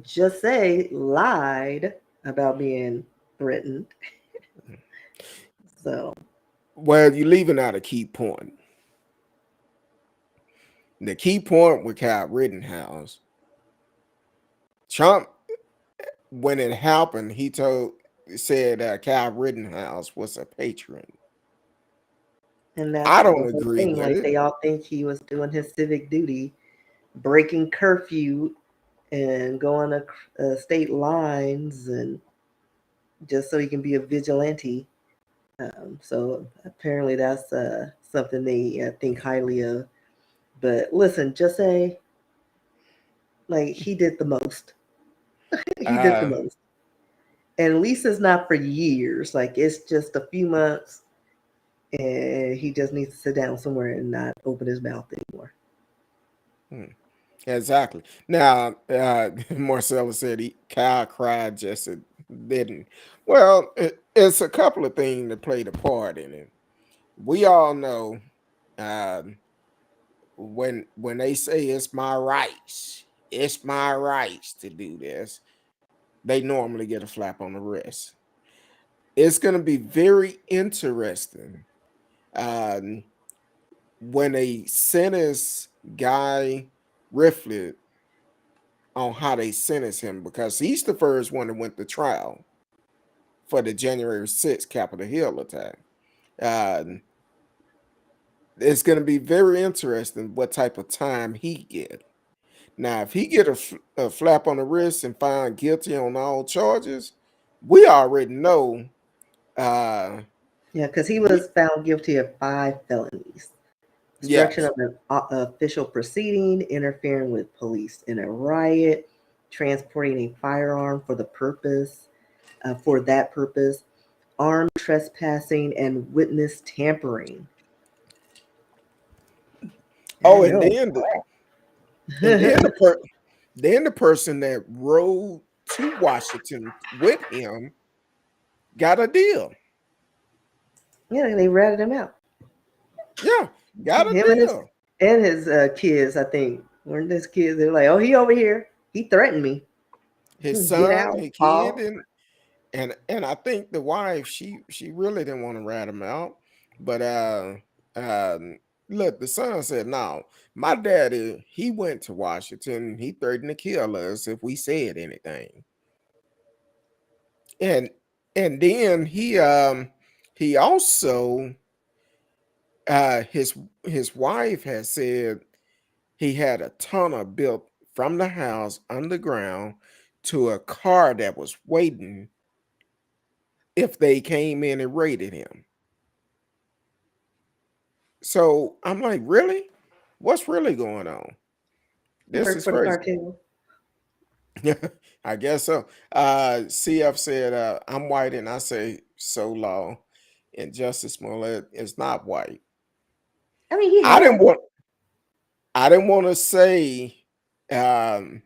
Just say lied about being threatened. So Well, you're leaving out a key point. The key point with Kyle Rittenhouse, Trump, when it happened, said Kyle Rittenhouse was a patron. and I that's the don't whole agree thing. with Like it. they all think he was doing his civic duty, breaking curfew and going state lines, and just so he can be a vigilante. So apparently that's something they think highly of. But listen, just say like he did the most. He did the Uh, most. And at least it's not for years. Like it's just a few months, and he just needs to sit down somewhere and not open his mouth anymore. hmm, exactly. Now, Marcella said Kyle cried, Jesse didn't. Well, it's a couple of things that played a part in it. We all know um, when they say it's my rights to do this, they normally get a slap on the wrist. It's going to be very interesting um, when they sentence Guy Riflet on how they sentence him because he's the first one that went to trial for the January 6th Capitol Hill attack. Um, it's going to be very interesting what type of time he get. Now, if he get a flap on the wrist and found guilty on all charges, we already know uh, Yeah, because he we was found guilty of 5 felonies. obstruction Yes. of an official proceeding, interfering with police in a riot, transporting a firearm for that purpose, armed trespassing, and witness tampering. I Oh, and know. then the person that rode to Washington with him got a deal. Yeah, they ratted him out. Yeah, got a Him deal. and his kids, I think, weren't his kids? They're like, "Oh, he over here. He threatened me. His Get son, out, his kid, Paul." and I think the wife, she really didn't want to rat him out, but um, look, the son said, "No, my daddy, he went to Washington. He threatened to kill us if we said anything." And then he also his wife had said he had a tunnel built from the house underground to a car that was waiting if they came in and raided him. So I'm like, really? What's really going on? He This worked is for the crazy. cartel. I guess so. CF said, I'm white and I say so law. And Justice Smollett is not white. I mean, he I didn't had. want I didn't want to say um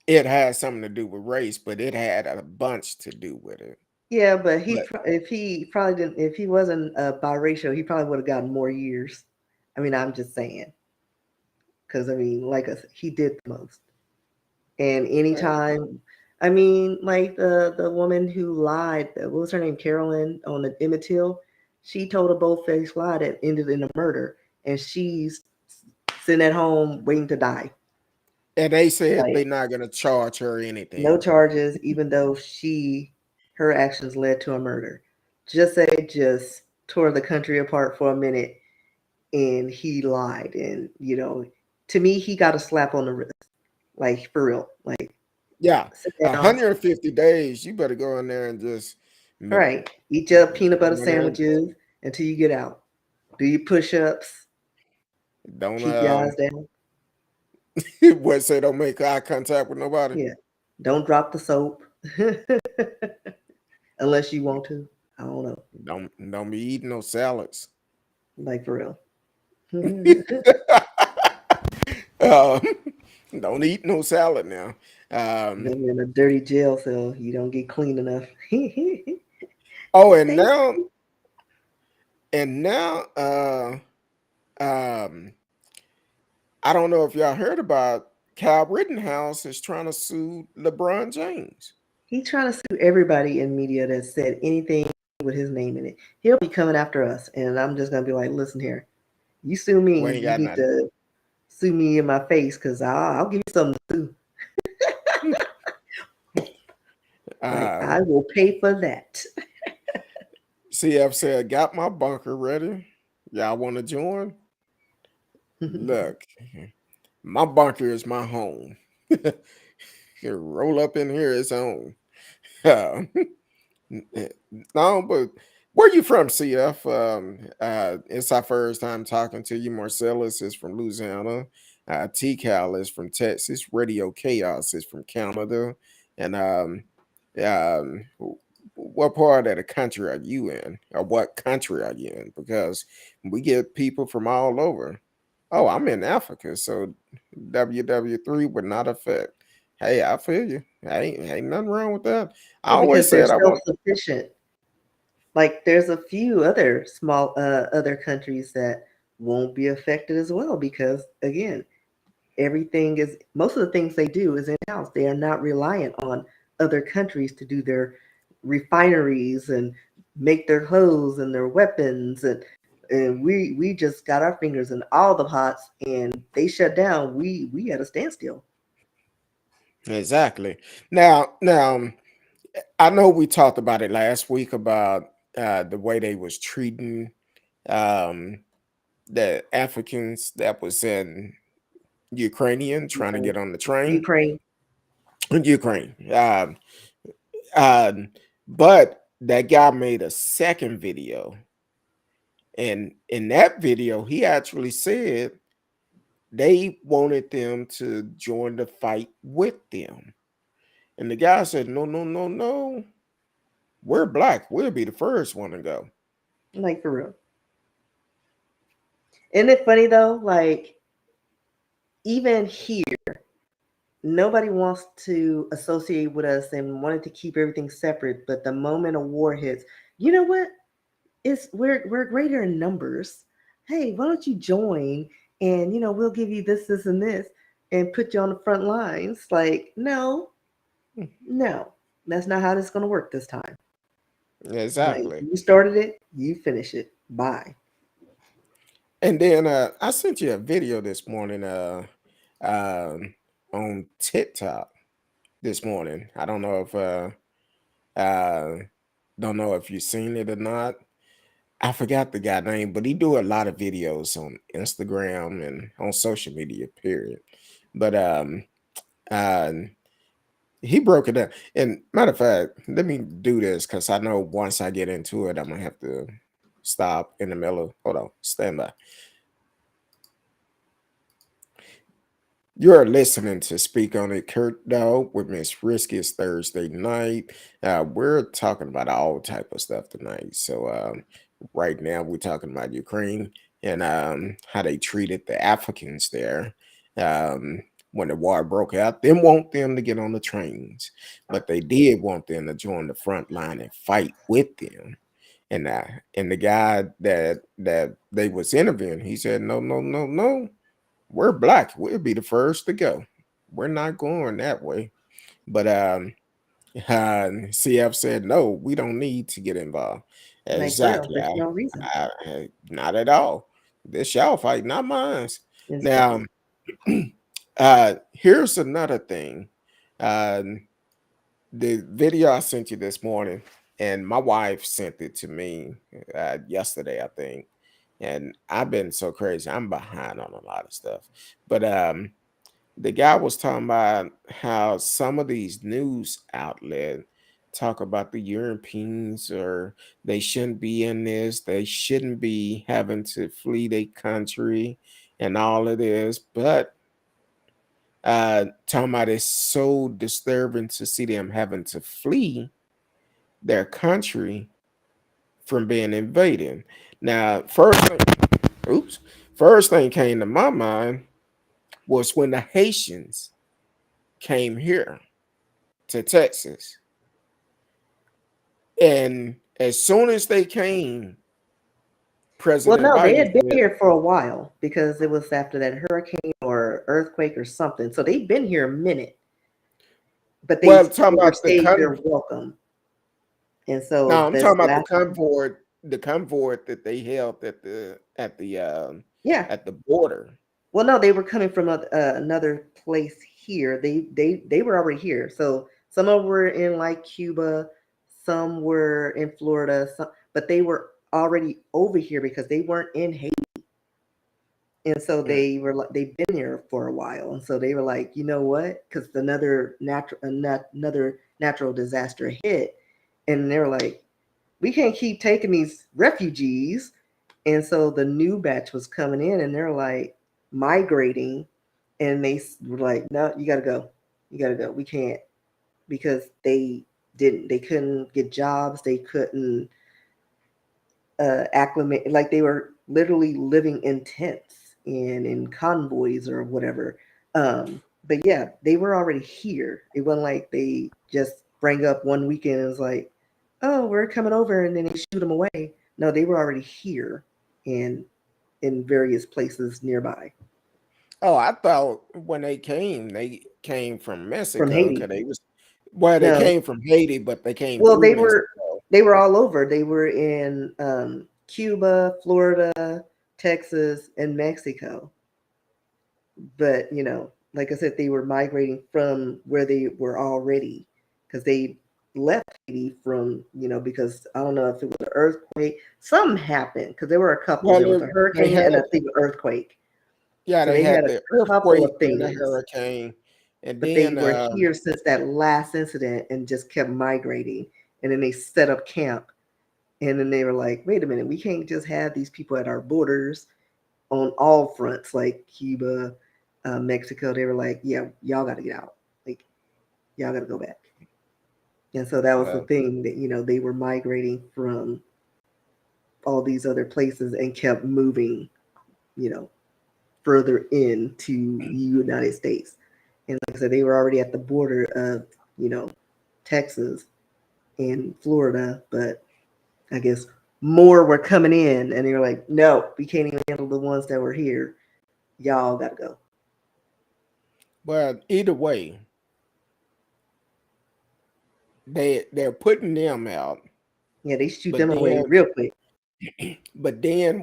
it had something to do with race, but it had a bunch to do with it. Yeah, but But if he probably didn't, if he wasn't biracial, he probably would have gotten more years. I mean, I'm just saying, because I mean, like he did the most. And uh, anytime, I mean, like the woman who lied, what was her name, Carolyn on the Emmett Till, she told a bold-faced lie that ended in a murder, and she's sitting at home waiting to die. and they said Like they're not gonna charge her no anything. charges, even though her actions led to a murder. Just tore the country apart for a minute, and he lied, and to me, he got a slap on the wrist, like for real, like Yeah, sit down. 150 days. You better go in there and just m- Right. Eat your peanut butter go in there and sandwiches until you get out. Do your push ups. don't Keep your eyes down. what say don't make eye contact with nobody. Yeah. Don't drop the soap unless you want to. I don't know. Don't be eating no salads. Like for real. um, don't eat no salad now. Um, Then you're in a dirty jail cell. You don't get clean enough. oh, Thank and now um I don't know if y'all heard about Kyle Rittenhouse is trying to sue LeBron James. He's trying to sue everybody in media that said anything with his name in it. He'll be coming after us, and I'm just gonna be like, listen here, you sue We me, ain't you got need nothing. to sue me in my face because I'll give you something to sue. Like I Um, will pay for that. CF said, got my bunker ready. Y'all want to join? Look, my bunker is my home. You roll up in here, it's home. Uh, no, but where you from, CF? It's our first time talking to you. Marcellus is from Louisiana. T-Cal is from Texas. Radio Chaos is from Canada. And um, what part of the country are you in? Or what country are you in? Because we get people from all over. Oh, I'm in Africa, so WW3 would not affect. Hey, I feel you. Ain't nothing wrong with that. I Yeah, always because they're said I want. self-sufficient. Like there's a few other small other countries that won't be affected as well because again, everything is most of the things they do is in house. They are not reliant on other countries to do their refineries and make their clothes and their weapons and we just got our fingers in all the pots and they shut down. We at a standstill. Exactly. Now, I know we talked about it last week about the way they was treating um, the Africans that was in Ukrainian trying to Ukraine. get on the train. Ukraine. Ukraine. Um, but that guy made a second video, And in that video, he actually said they wanted them to join the fight with them. And the guy said, no, no, no, no. We're black. We'll be the first one to go. Like for real. Isn't it funny though? Like even here, nobody wants to associate with us and wanted to keep everything separate. But the moment a war hits, you know what? We're greater in numbers. Hey, why don't you join? And we'll give you this, this, and this, and put you on the front lines. Like, no, that's not how this is going to work this time. Like, Exactly. you started it, you finish it. Bye. And then I sent you a video this morning on TikTok this morning. I don't know if you've seen it or not. I forgot the guy name, but he do a lot of videos on Instagram and on social media, period. But uh he broke it down. And matter of fact, let me do this because I know once I get into it, I'm gonna have to stop in the middle. Hold on, stand by. You're listening to Speak on It, CurtDog, with Miss Risky. It's Thursday night. We're talking about all type of stuff tonight. So right now we're talking about Ukraine and how they treated the Africans there when the war broke out. They want them to get on the trains, but they did want them to join the front line and fight with them. And the guy that they was interviewing, he said, no, no, no, no. We're black. We'll be the first to go. We're not going that way. But CF said, no, we don't need to get involved. Like for real, Exactly. there's no reason. Not at all. This y'all fight, not mine. Now, Exactly. here's another thing. Uh, the video I sent you this morning, and my wife sent it to me yesterday, I think. And I've been so crazy. I'm behind on a lot of stuff. But the guy was talking about how some of these news outlets talk about the Europeans or they shouldn't be in this, they shouldn't be having to flee their country and all of this. But talking about it's so disturbing to see them having to flee their country from being invaded. Now, first thing came to my mind was when the Haitians came here to Texas. And as soon as they came, President No, they Biden had been said, here for a while because it was after that hurricane or earthquake or something. So they've been here a minute, but they well, talking about overstayed their welcome. And so I'm this talking about last the convoy that they held at the yeah. at the border. Well, no, they were coming from another place here. They were already here. So some of them were in like Cuba, some were in Florida, but they were already over here because they weren't in Haiti. And so they were like they've been here for a while, and so they were like, you know what? Because another natural disaster hit, and they were like, we can't keep taking these refugees. And so the new batch was coming in, and they're like migrating, and they were like, no, you gotta go, we can't, because they couldn't get jobs, they couldn't acclimate, like they were literally living in tents and in convoys or whatever. But yeah, they were already here. It wasn't like they just bring up one weekend and was like, oh, we're coming over, and then they shoot them away. No, they were already here and in various places nearby. Oh, I thought when they came from From Mexico because Haiti. they was they No, came from Haiti, but they came well, through Mexico. they were all over. They were in Cuba, Florida, Texas, and Mexico. But like I said, they were migrating from where they were already, because they left Haiti from because I don't know if it was an earthquake. Something happened because there were a couple. Well, There was a they hurricane had and I think an earthquake. yeah, So they they had had a the couple earthquake of and the things, hurricane, and but they then were here since that last incident and just kept migrating. And then they set up camp And then they were like, wait a minute, we can't just have these people at our borders on all fronts, like Cuba, Mexico. They were like, yeah, y'all got to get out. Like, y'all got to go back. And so that was the Well, thing that, they were migrating from all these other places and kept moving, you know, further into the United States. And like I said, they were already at the border of, you know, Texas and Florida, but I guess more were coming in, and they were like, no, we can't even handle the ones that were here. Y'all got to go. but either way, they're putting them out. Yeah, they shoot But them away then real quick. but then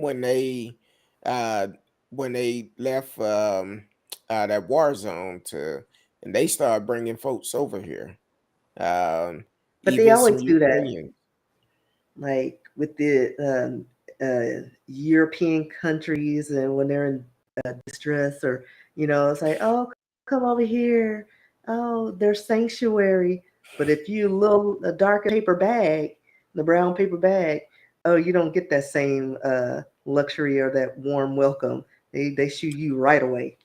uh when they left that war zone to and they started bringing folks over here, um But they even some always do that, Ukrainians. like with the European countries, and when they're in distress, or it's like, oh, come over here. Oh, there's sanctuary. But if you a darker paper bag, the brown paper bag, oh, you don't get that same luxury or that warm welcome. They shoot you right away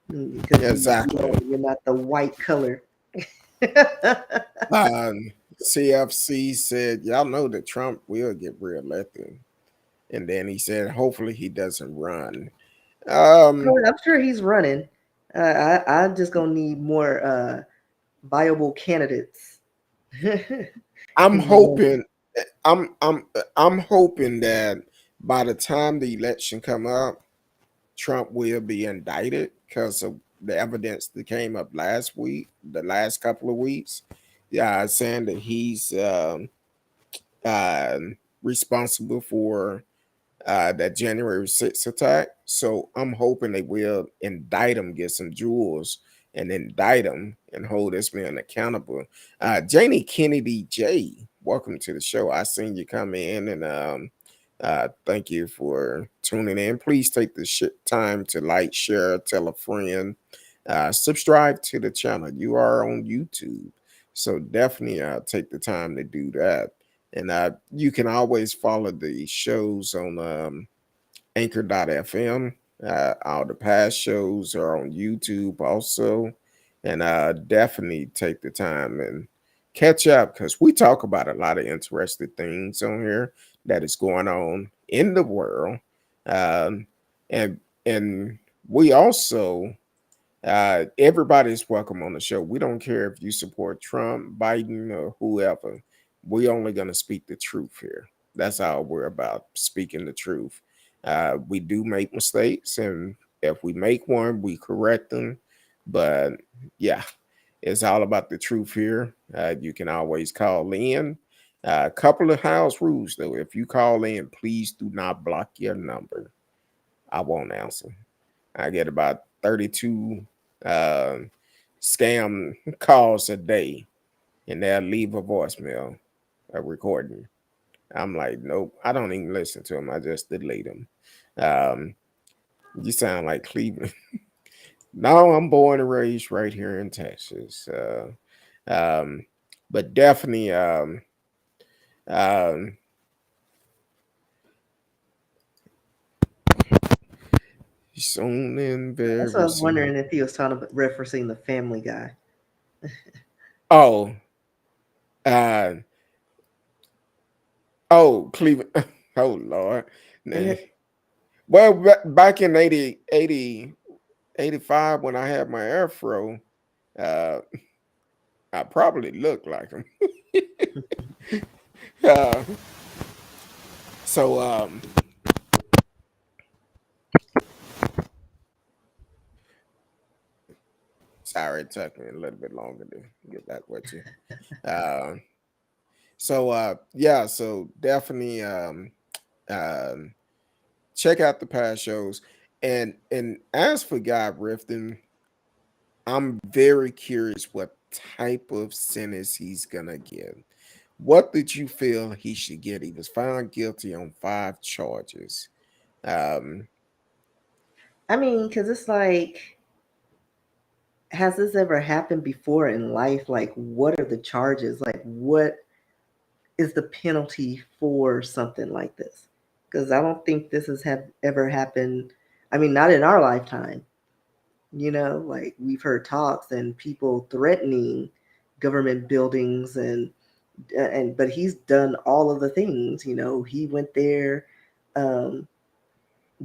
because Exactly. you're not the white color. CFC said, y'all know that Trump will get reelected. And then he said, hopefully he doesn't run. Um, I'm sure he's running. I'm just gonna need more viable candidates. I'm You know, hoping I'm hoping that by the time the election come up, Trump will be indicted because of the evidence that came up last week, the last couple of weeks. Yeah, saying that he's uh, responsible for that January 6th attack. So I'm hoping they will indict him, get some jewels, and indict him and hold this man accountable. Janie Kennedy J, welcome to the show. I seen you come in and thank you for tuning in. Please take the time to like, share, tell a friend, subscribe to the channel. You are on YouTube, so definitely take the time to do that. And you can always follow the shows on anchor.fm. All the past shows are on YouTube also. And definitely take the time and catch up because we talk about a lot of interesting things on here that is going on in the world. Um, and we also everybody's welcome on the show. We don't care if you support Trump, Biden, or whoever. We only going to speak the truth here. That's all we're about, speaking the truth. We do make mistakes, and if we make one, we correct them. But yeah, it's all about the truth here. You can always call in. A couple of house rules, though. If you call in, please do not block your number. I won't answer. I get about 32 uh, scam calls a day, and they'll leave a voicemail, a recording. I'm like, nope, I don't even listen to them. I just delete them. Um, you sound like Cleveland. No, I'm born and raised right here in Texas. Um, but definitely, um, soon and that's what I very was wondering soon. if he was talking about referencing the Family Guy. Oh, uh, Cleveland. Oh Lord. Nah. Well, back in 85, when I had my afro, uh, I probably looked like him. uh, so, sorry, it took me a little bit longer to get back with you. Uh, yeah, so definitely um, check out the past shows. And as for God Rifton, I'm very curious what type of sentence he's gonna get. What did you feel he should get? He was found guilty on 5 charges. Um, I mean, because it's like, has this ever happened before in life? Like, what are the charges? Like, what? is the penalty for something like this? Because I don't think this has have ever happened. I mean, not in our lifetime. Like we've heard talks and people threatening government buildings and but he's done all of the things. He went there, um,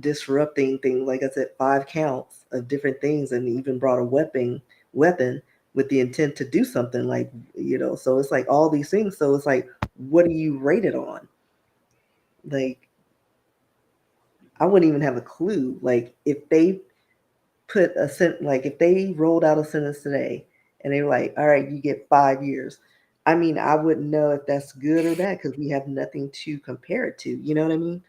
disrupting things. Like I said, 5 counts of different things, and even brought a weapon with the intent to do something. So it's like all these things. So it's like, what do you rate it on? Like, I wouldn't even have a clue. Like, if they like if they rolled out a sentence today and they were like, all right, you get 5 years. I mean, I wouldn't know if that's good or bad because we have nothing to compare it to. You know what I mean?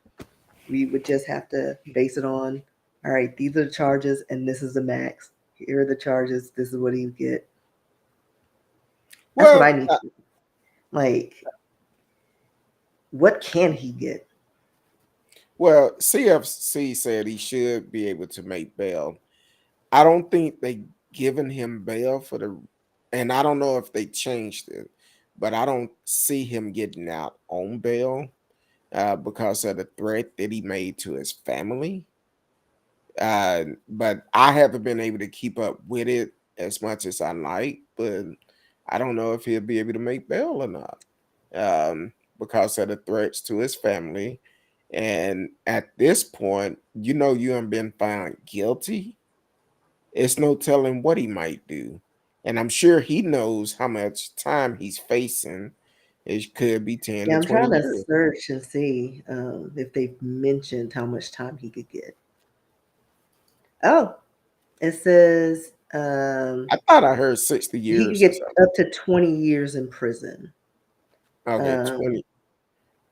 We would just have to base it on, all right, these are the charges and this is the max. Here are the charges. This is what he get. That's what I Well, need to, like, what can he get? CFC said he should be able to make bail. I don't think they given him bail for and I don't know if they changed it, but I don't see him getting out on bail because of the threat that he made to his family. But I haven't been able to keep up with it as much as I like, but I don't know if he'll be able to make bail or not because of the threats to his family. And at this point, you have been found guilty. It's no telling what he might do. And I'm sure he knows how much time he's facing. It could be 10 Yeah, to I'm 20 trying to years. search and see if they've mentioned how much time he could get. Oh, it says I thought I heard 60 he could years or get something. up to 20 years in prison. Okay, Um, 20.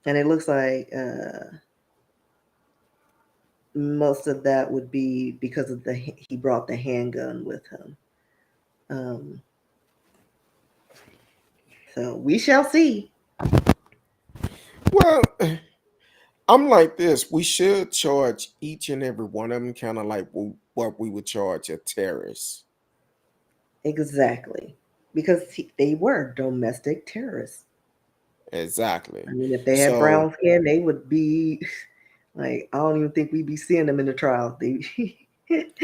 and it looks like most of that would be because of he brought the handgun with him. Um, so we shall see. Well, I'm like this. We should charge each and every one of them kind of like what we would charge a terrorist. Exactly. Because they were domestic terrorists. Exactly. I mean, if they had So, brown skin, they would be like, I don't even think we'd be seeing them in the trial. They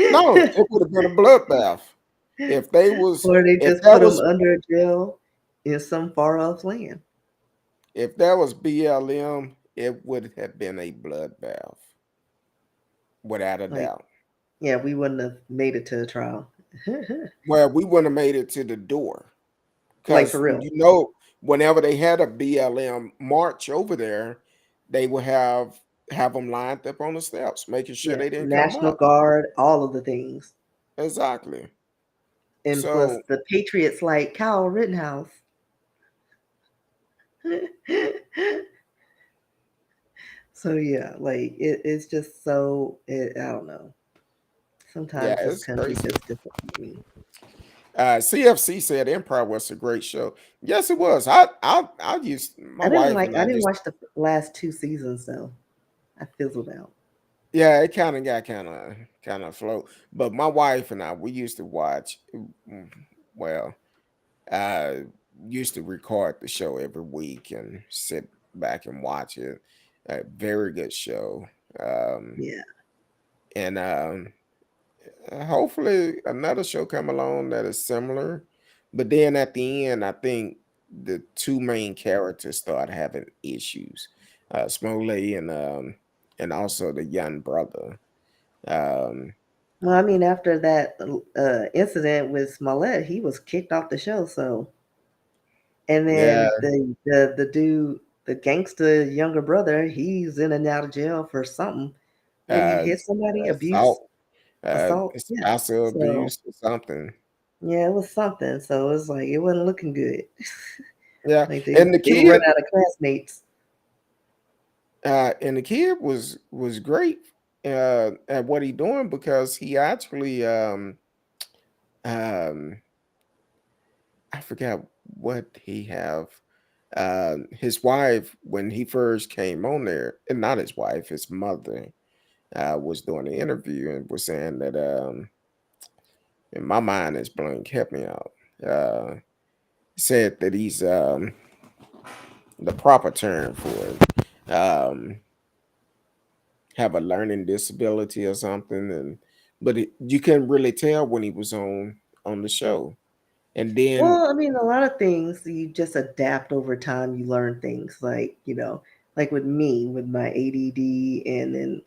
no, it would have been a bloodbath. If they was, or they if just that put them was, under a jail in some far off land. if that was BLM, it would have been a bloodbath, without a Like, doubt. yeah, we wouldn't have made it to the trial. Well, we wouldn't have made it to the door. Like, for Because real. whenever they had a BLM march over there, they would have them lined up on the steps, making sure Yeah. they didn't come National up. Guard, all of the things. Exactly. And plus So the Patriots like Kyle Rittenhouse. So yeah, like it's just I don't know. yeah, Sometimes this it's country crazy. just disappoints me. CFC said Empire was a great show. Yes, it was. I used my wife and I I didn't used. watch the last 2 seasons though. I fizzled out. Yeah, it kind of got kind of flow. But my wife and I, we used to watch. mm, Well, I used to record the show every week and sit back and watch it. A very good show. Um, Yeah. and hopefully another show come along that is similar. But then at the end, I think the two main characters start having issues. Smoley and also the young brother. Um, Well, I mean, after that incident with Smollett, he was kicked off the show. So, and yeah, then the dude, the gangster younger brother, he's in and out of jail for something. What he uh, hit somebody, abuse, assault, assault. Yeah. spousal So abuse or something. yeah, it was something. So it was like it wasn't looking good. Yeah, Like and the they were kid running out of classmates. and the kid was great at what he doing because he actually um I forgot what he have. His wife when he first came on there, and not his wife, his mother was doing the interview and was saying that and my mind is blank, help me out. Said that the proper term for it. Have a learning disability or something, and but you couldn't really tell when he was on the show. And then Well, I mean, a lot of things you just adapt over time. You learn things like, like with me, with my ADD and then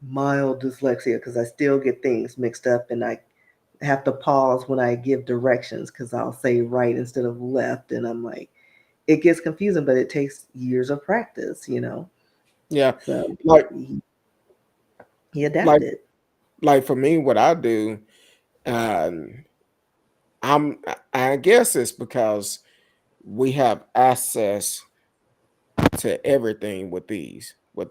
mild dyslexia, because I still get things mixed up and I have to pause when I give directions because I'll say right instead of left. And I'm like, it gets confusing, but it takes years of practice. yeah, So like he like adapted. like for me, what I do, um, I guess it's because we have access to everything with the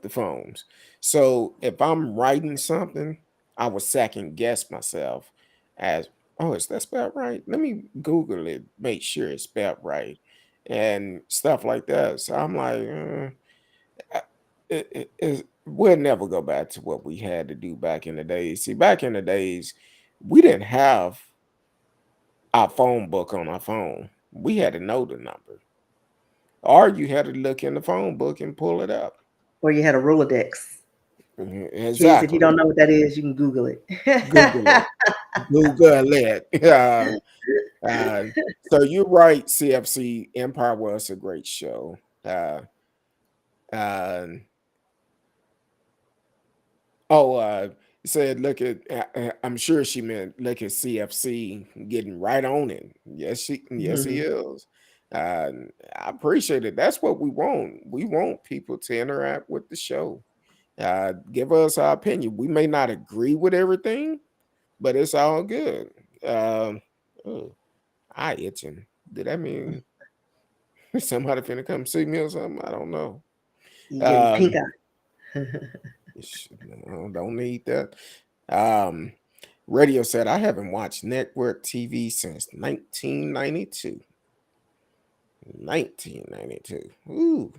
phones. So if I'm writing something, I would second guess myself as, oh, is that spelled right? Let me Google it, make sure it's spelled right, and stuff like that. So I'm like, we'll never go back to what we had to do back in the days. See, back in the days, we didn't have our phone book on our phone. We had to know the number, or you had to look in the phone book and pull it up. Or you had a Rolodex. Mhm, Kids, if you exactly. don't know what that is, you can Google it. Google it. Google it. Uh, so you're right. CFC Empire was a great show. Uh, oh, said look at. I'm sure she meant look at CFC getting right on it. Yes, he Mhm. is. Uh, I appreciate it. That's what we want. We want people to interact with the show. Give us our opinion. We may not agree with everything, but it's all good. Um, oh, eye itching. Did that mean somebody finna come see me or something? I don't know. You getting pink Um, eye. no, don't need that. Um, Radio said I haven't watched network TV since 1992. 1992. Ooh,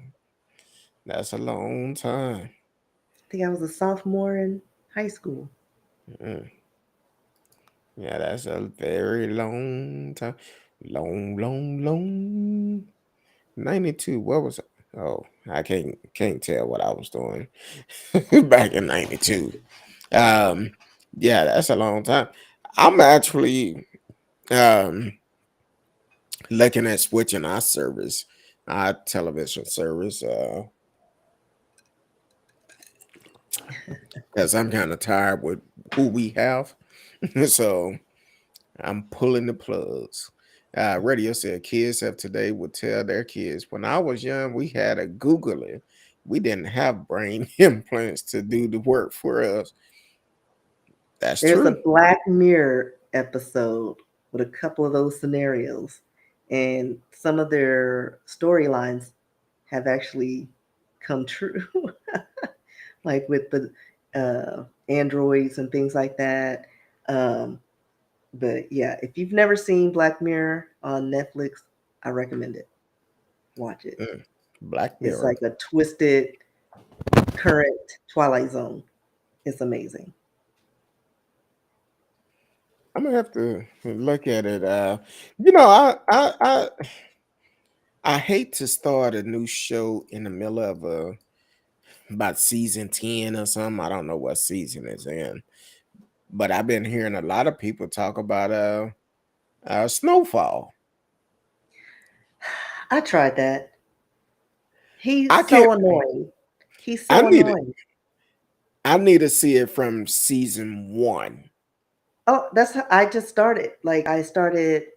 that's a long time. I think I was a sophomore in high school. Mm, yeah, that's a very long time. Long. 92. What was it? Oh, I can't tell what I was doing back in 92. Um, yeah, that's a long time. I'm actually um looking at switching our service, our television service, because I'm kind of tired with who we have. So I'm pulling the plugs. Radio said kids of today would tell their kids. When I was young, we had to Google it. We didn't have brain implants to do the work for us. That's There's a true. Black Mirror episode with a couple of those scenarios, and some of their storylines have actually come true, like with the androids and things like that. Um, but yeah, if you've never seen Black Mirror on Netflix, I recommend it. Watch it. Mm. Black It's Mirror. like a twisted current Twilight Zone. It's amazing. I'm gonna have to look at it. You know, I hate to start a new show in the middle of about season 10 or something. I don't know what season it's in, but I've been hearing a lot of people talk about Snowfall. I tried that. I He's can't. so annoying. He's I so need it. annoying. I need to see it from season one. Oh, that's how I just started. Like I started,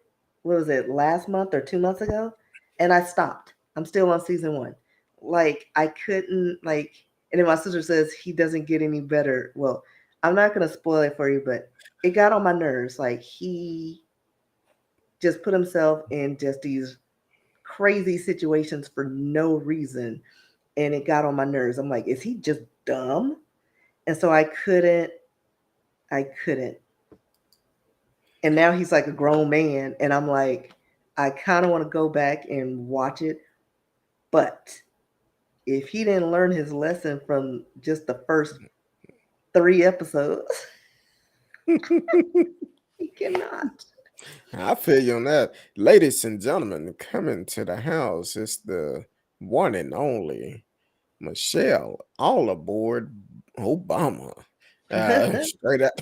what was it, last month or 2 months ago? And I stopped. I'm still on season one. Like I couldn't like and then my sister says he doesn't get any better. Well, I'm not gonna spoil it for you, but it got on my nerves. Like he just put himself in just these crazy situations for no reason. And it got on my nerves. I'm like, is he just dumb? And so I couldn't. And now he's like a grown man, and I'm like, I kind of want to go back and watch it, but if he didn't learn his lesson from just the first 3 episodes, he cannot. I feel you on that. Ladies and gentlemen, coming to the house. It's the one and only Michelle, all aboard Obama. Straight out,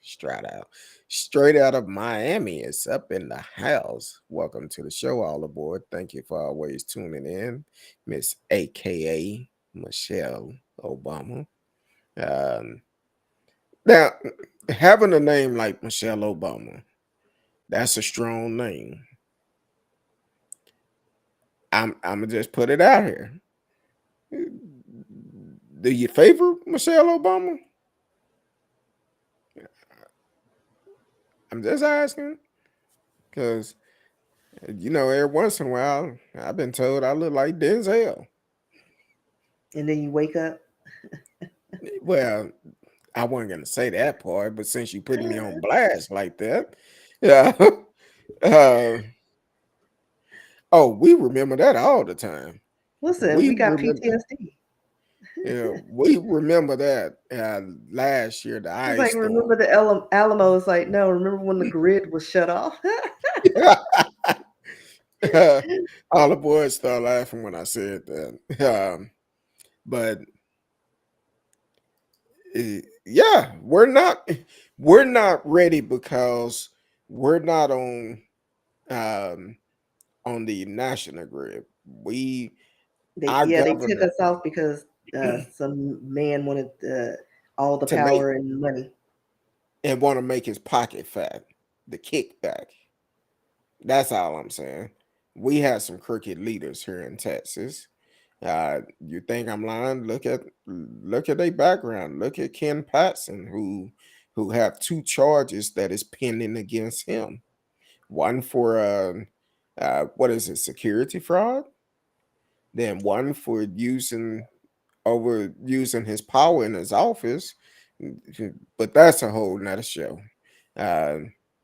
straight out, straight out of Miami. It's up in the house. Welcome to the show, all aboard. Thank you for always tuning in, Miss AKA Michelle Obama. Um, Now, having a name like Michelle Obama, that's a strong name. I'm gonna just put it out here. Do you favor Michelle Obama? I'm just asking because every once in a while I've been told I look like Denzel. And then you wake up. Well, I wasn't gonna say that part, but since you putting me on blast like that, yeah. uh, oh, we remember that all the time. Listen, We we got remember. PTSD. Yeah, we remember that last year, the It's ice like, storm. remember the Alamo? It's like, no, remember when the grid was shut off? All the boys started laughing when I said that. But yeah, we're not ready because we're not um, on the national grid. Our They took governor us off because some man wanted all the to make power and money. and want to make his pocket fat, the kickback. That's all I'm saying. We have some crooked leaders here in Texas. You think I'm lying? Look at their background. Look at Ken Patson, who have two charges that is pending against him. One for what is it, security fraud? Then one for using his power in his office. But that's a whole nother show. Uh,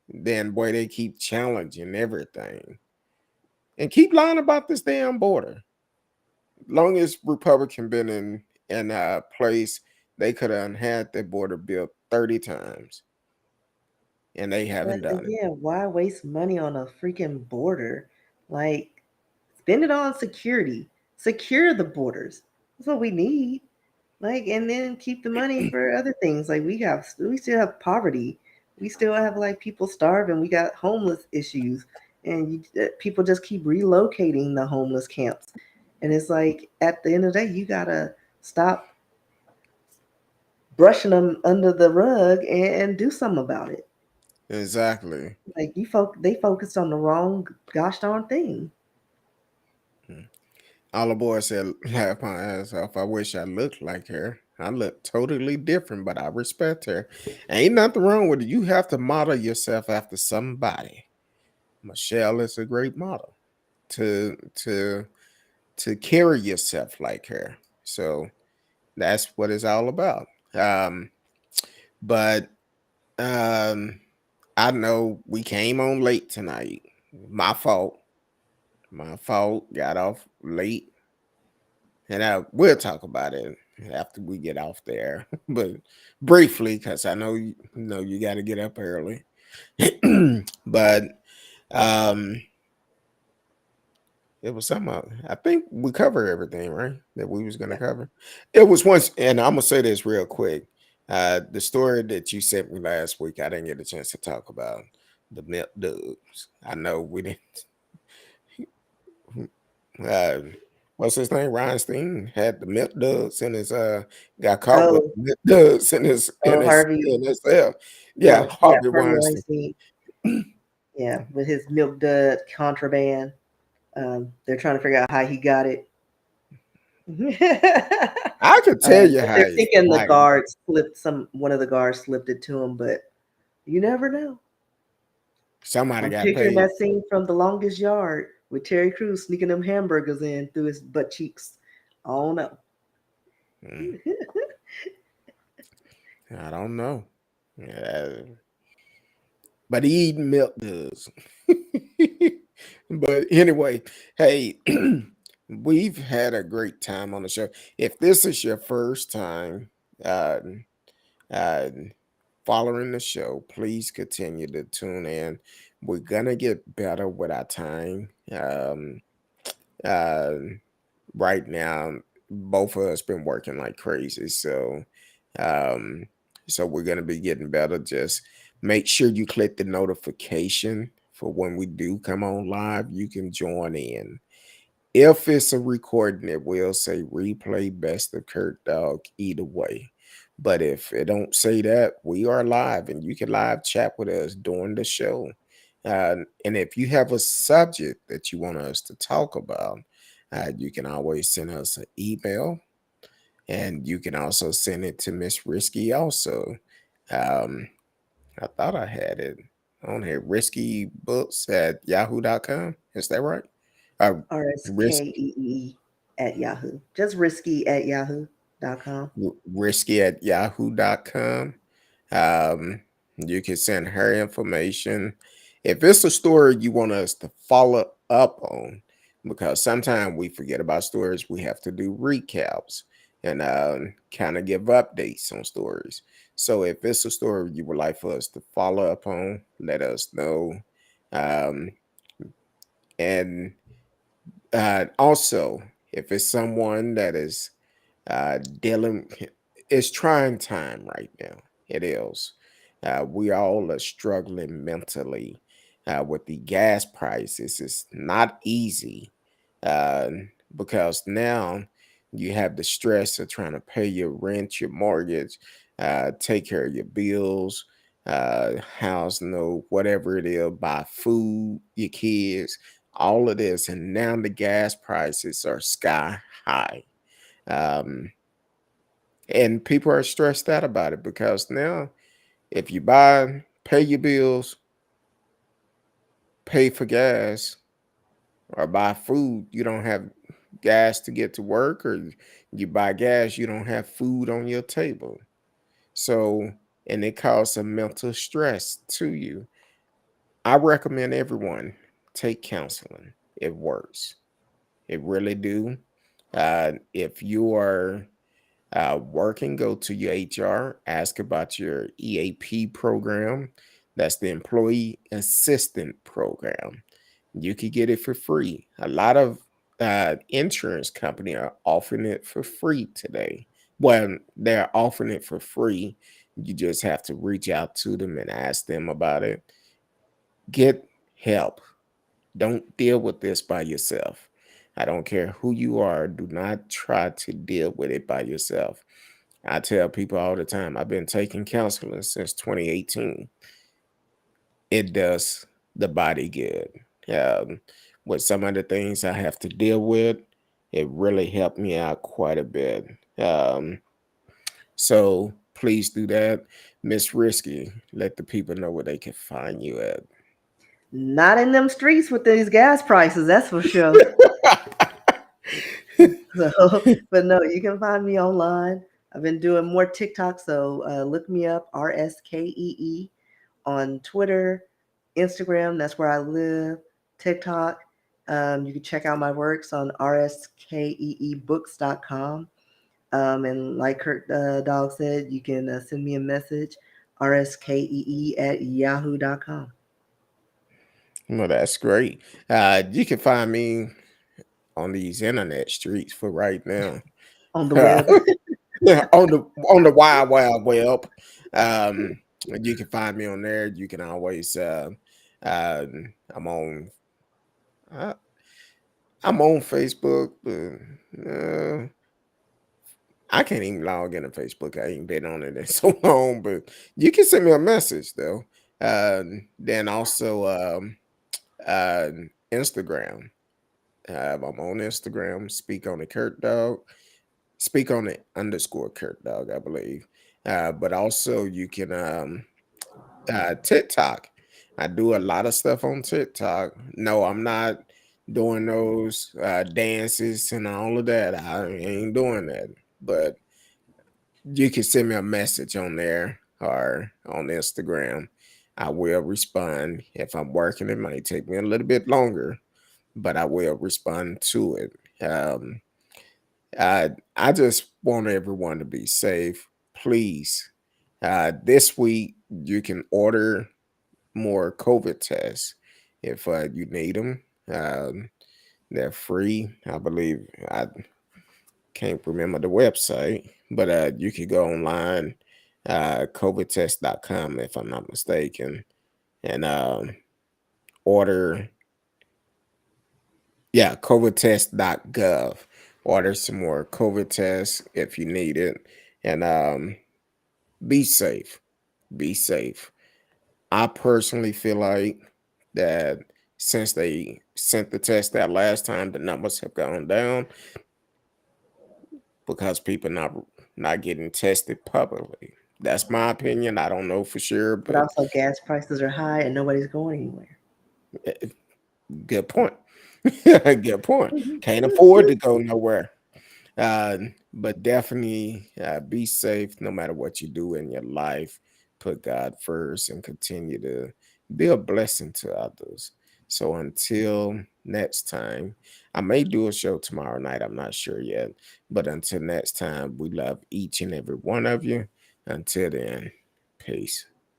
then boy, they keep challenging everything and keep lying about this damn border. Long as Republican been in place, they could have had their border built 30 times, and they But haven't done it. again, why waste money on a freaking border? Like, spend it on security. Secure the borders. That's what we need. Like, and then keep the money for other things. Like, we still have poverty. We still have like people starving. We got homeless issues, and people just keep relocating the homeless camps. And it's like at the end of the day, you gotta stop brushing them under the rug and do something about it. Exactly. Like they focused on the wrong gosh darn thing. Hmm. All the boys said, laugh my ass off. I wish I looked like her. I look totally different, but I respect her. Ain't nothing wrong with it. You have to model yourself after somebody. Michelle is a great model to to to carry yourself like her. So that's what it's all about. But um, I know we came on late tonight. My fault. My fault. Got off late, and we'll talk about it after we get off there, but briefly because I know you got to get up early. But um, it was something. I think we covered everything, right? That we was gonna Yeah. cover. It was once, and I'm gonna say this real quick. The story that you sent me last week, I didn't get a chance to talk about the milk dudes. I know we didn't. Uh, what's his name? Reinstein had the milk duds in his got caught with Oh, milk duds in his in oh, his Harvey. in his cell. Yeah, Well, yeah, Harvey Harvey Weinstein. Weinstein. Yeah, with his milk dud contraband. They're trying to figure out how he got it. I could tell you But how they're he thinking the how he got guards slipped one of the guards slipped it to him, but you never know. somebody I'm got picturing paid. that scene from The Longest Yard with Terry Crews sneaking them hamburgers in through his butt cheeks. Oh no. Mm, I don't know. Yeah, but he eating milk duds. But anyway, hey, we've had a great time on the show. If this is your first time uh, uh, following the show, please continue to tune in. We're gonna get better with our time. Uh, right now, both of us been working like crazy, um, so we're gonna be getting better. Just make sure you click the notification for when we do come on live. You can join in. If it's a recording, it will say replay best of Kurt Dog either way. But if it don't say that, we are live and you can live chat with us during the show. And if you have a subject that you want us to talk about, you can always send us an email, and you can also send it to Miss Risky also. Um, I thought I had it on here. Riskybooks at yahoo.com. Is that right? Uh, risk RSKEE at Yahoo. Just risky at yahoo.com. Risky at yahoo.com. You can send her information. If it's a story you want us to follow up on, because sometimes we forget about stories, we have to do recaps and kind of give updates on stories. So if it's a story you would like for us to follow up on, let us know. Um, and also, if it's someone that is dealing, it's trying time right now. It is. We all are struggling mentally with the gas prices. It's not easy uh, because now you have the stress of trying to pay your rent, your mortgage, take care of your bills, house note, whatever it is, buy food, your kids, all of this. And now the gas prices are sky high. Um, and people are stressed out about it because now, if you pay your bills, pay for gas, or buy food, you don't have gas to get to work, or you buy gas, you don't have food on your table. So, and it causes a mental stress to you. I recommend everyone take counseling. It works. It really do. If you are working, go to your HR, ask about your EAP program. That's the Employee Assistant Program. You could get it for free. A lot of insurance company are offering it for free today. Well, they're offering it for free. You just have to reach out to them and ask them about it. Get help. Don't deal with this by yourself. I don't care who you are. Do not try to deal with it by yourself. I tell people all the time, I've been taking counseling since 2018. It does the body good. Um, with some of the things I have to deal with, it really helped me out quite a bit. So please do that. Miss Risky, let the people know where they can find you at. Not in them streets with these gas prices, that's for sure. So, but no, you can find me online. I've been doing more TikTok, so look me up, RSKEE, on Twitter, Instagram. That's where I live. TikTok. You can check out my works on rskeebooks.com. And like Kurt Dog said, you can send me a message, rskee at yahoo.com. Well, that's great. You can find me on these internet streets for right now. On the web. Yeah, on the wild web. Um, you can find me on there. You can always uh, I'm on uh, I'm on Facebook, but I can't even log into Facebook. I ain't been on it in so long, but you can send me a message though. Then also uh, Instagram. I'm on Instagram. Speak on the Kurt Dog. Speak on it underscore Kurt Dog, I believe. But also you can TikTok. I do a lot of stuff on TikTok. No, I'm not doing those dances and all of that. I ain't doing that. But you can send me a message on there or on Instagram. I will respond. If I'm working, it might take me a little bit longer, but I will respond to it. I just want everyone to be safe. Please, this week you can order more COVID tests if you need them. They're free. I believe I can't remember the website, but you could go online, covidtest.com if I'm not mistaken, and order, yeah, covidtest.gov. Order some more COVID tests if you need it, and be safe. Be safe. I personally feel like that since they sent the test that last time, the numbers have gone down because people not getting tested publicly. That's my opinion. I don't know for sure, But but also, gas prices are high and nobody's going anywhere. eh, good point. Good point. Can't afford to go nowhere. Uh, but definitely be safe no matter what you do in your life. Put God first and continue to be a blessing to others. So until next time, I may do a show tomorrow night. I'm not sure yet. But until next time, we love each and every one of you. Until then, peace.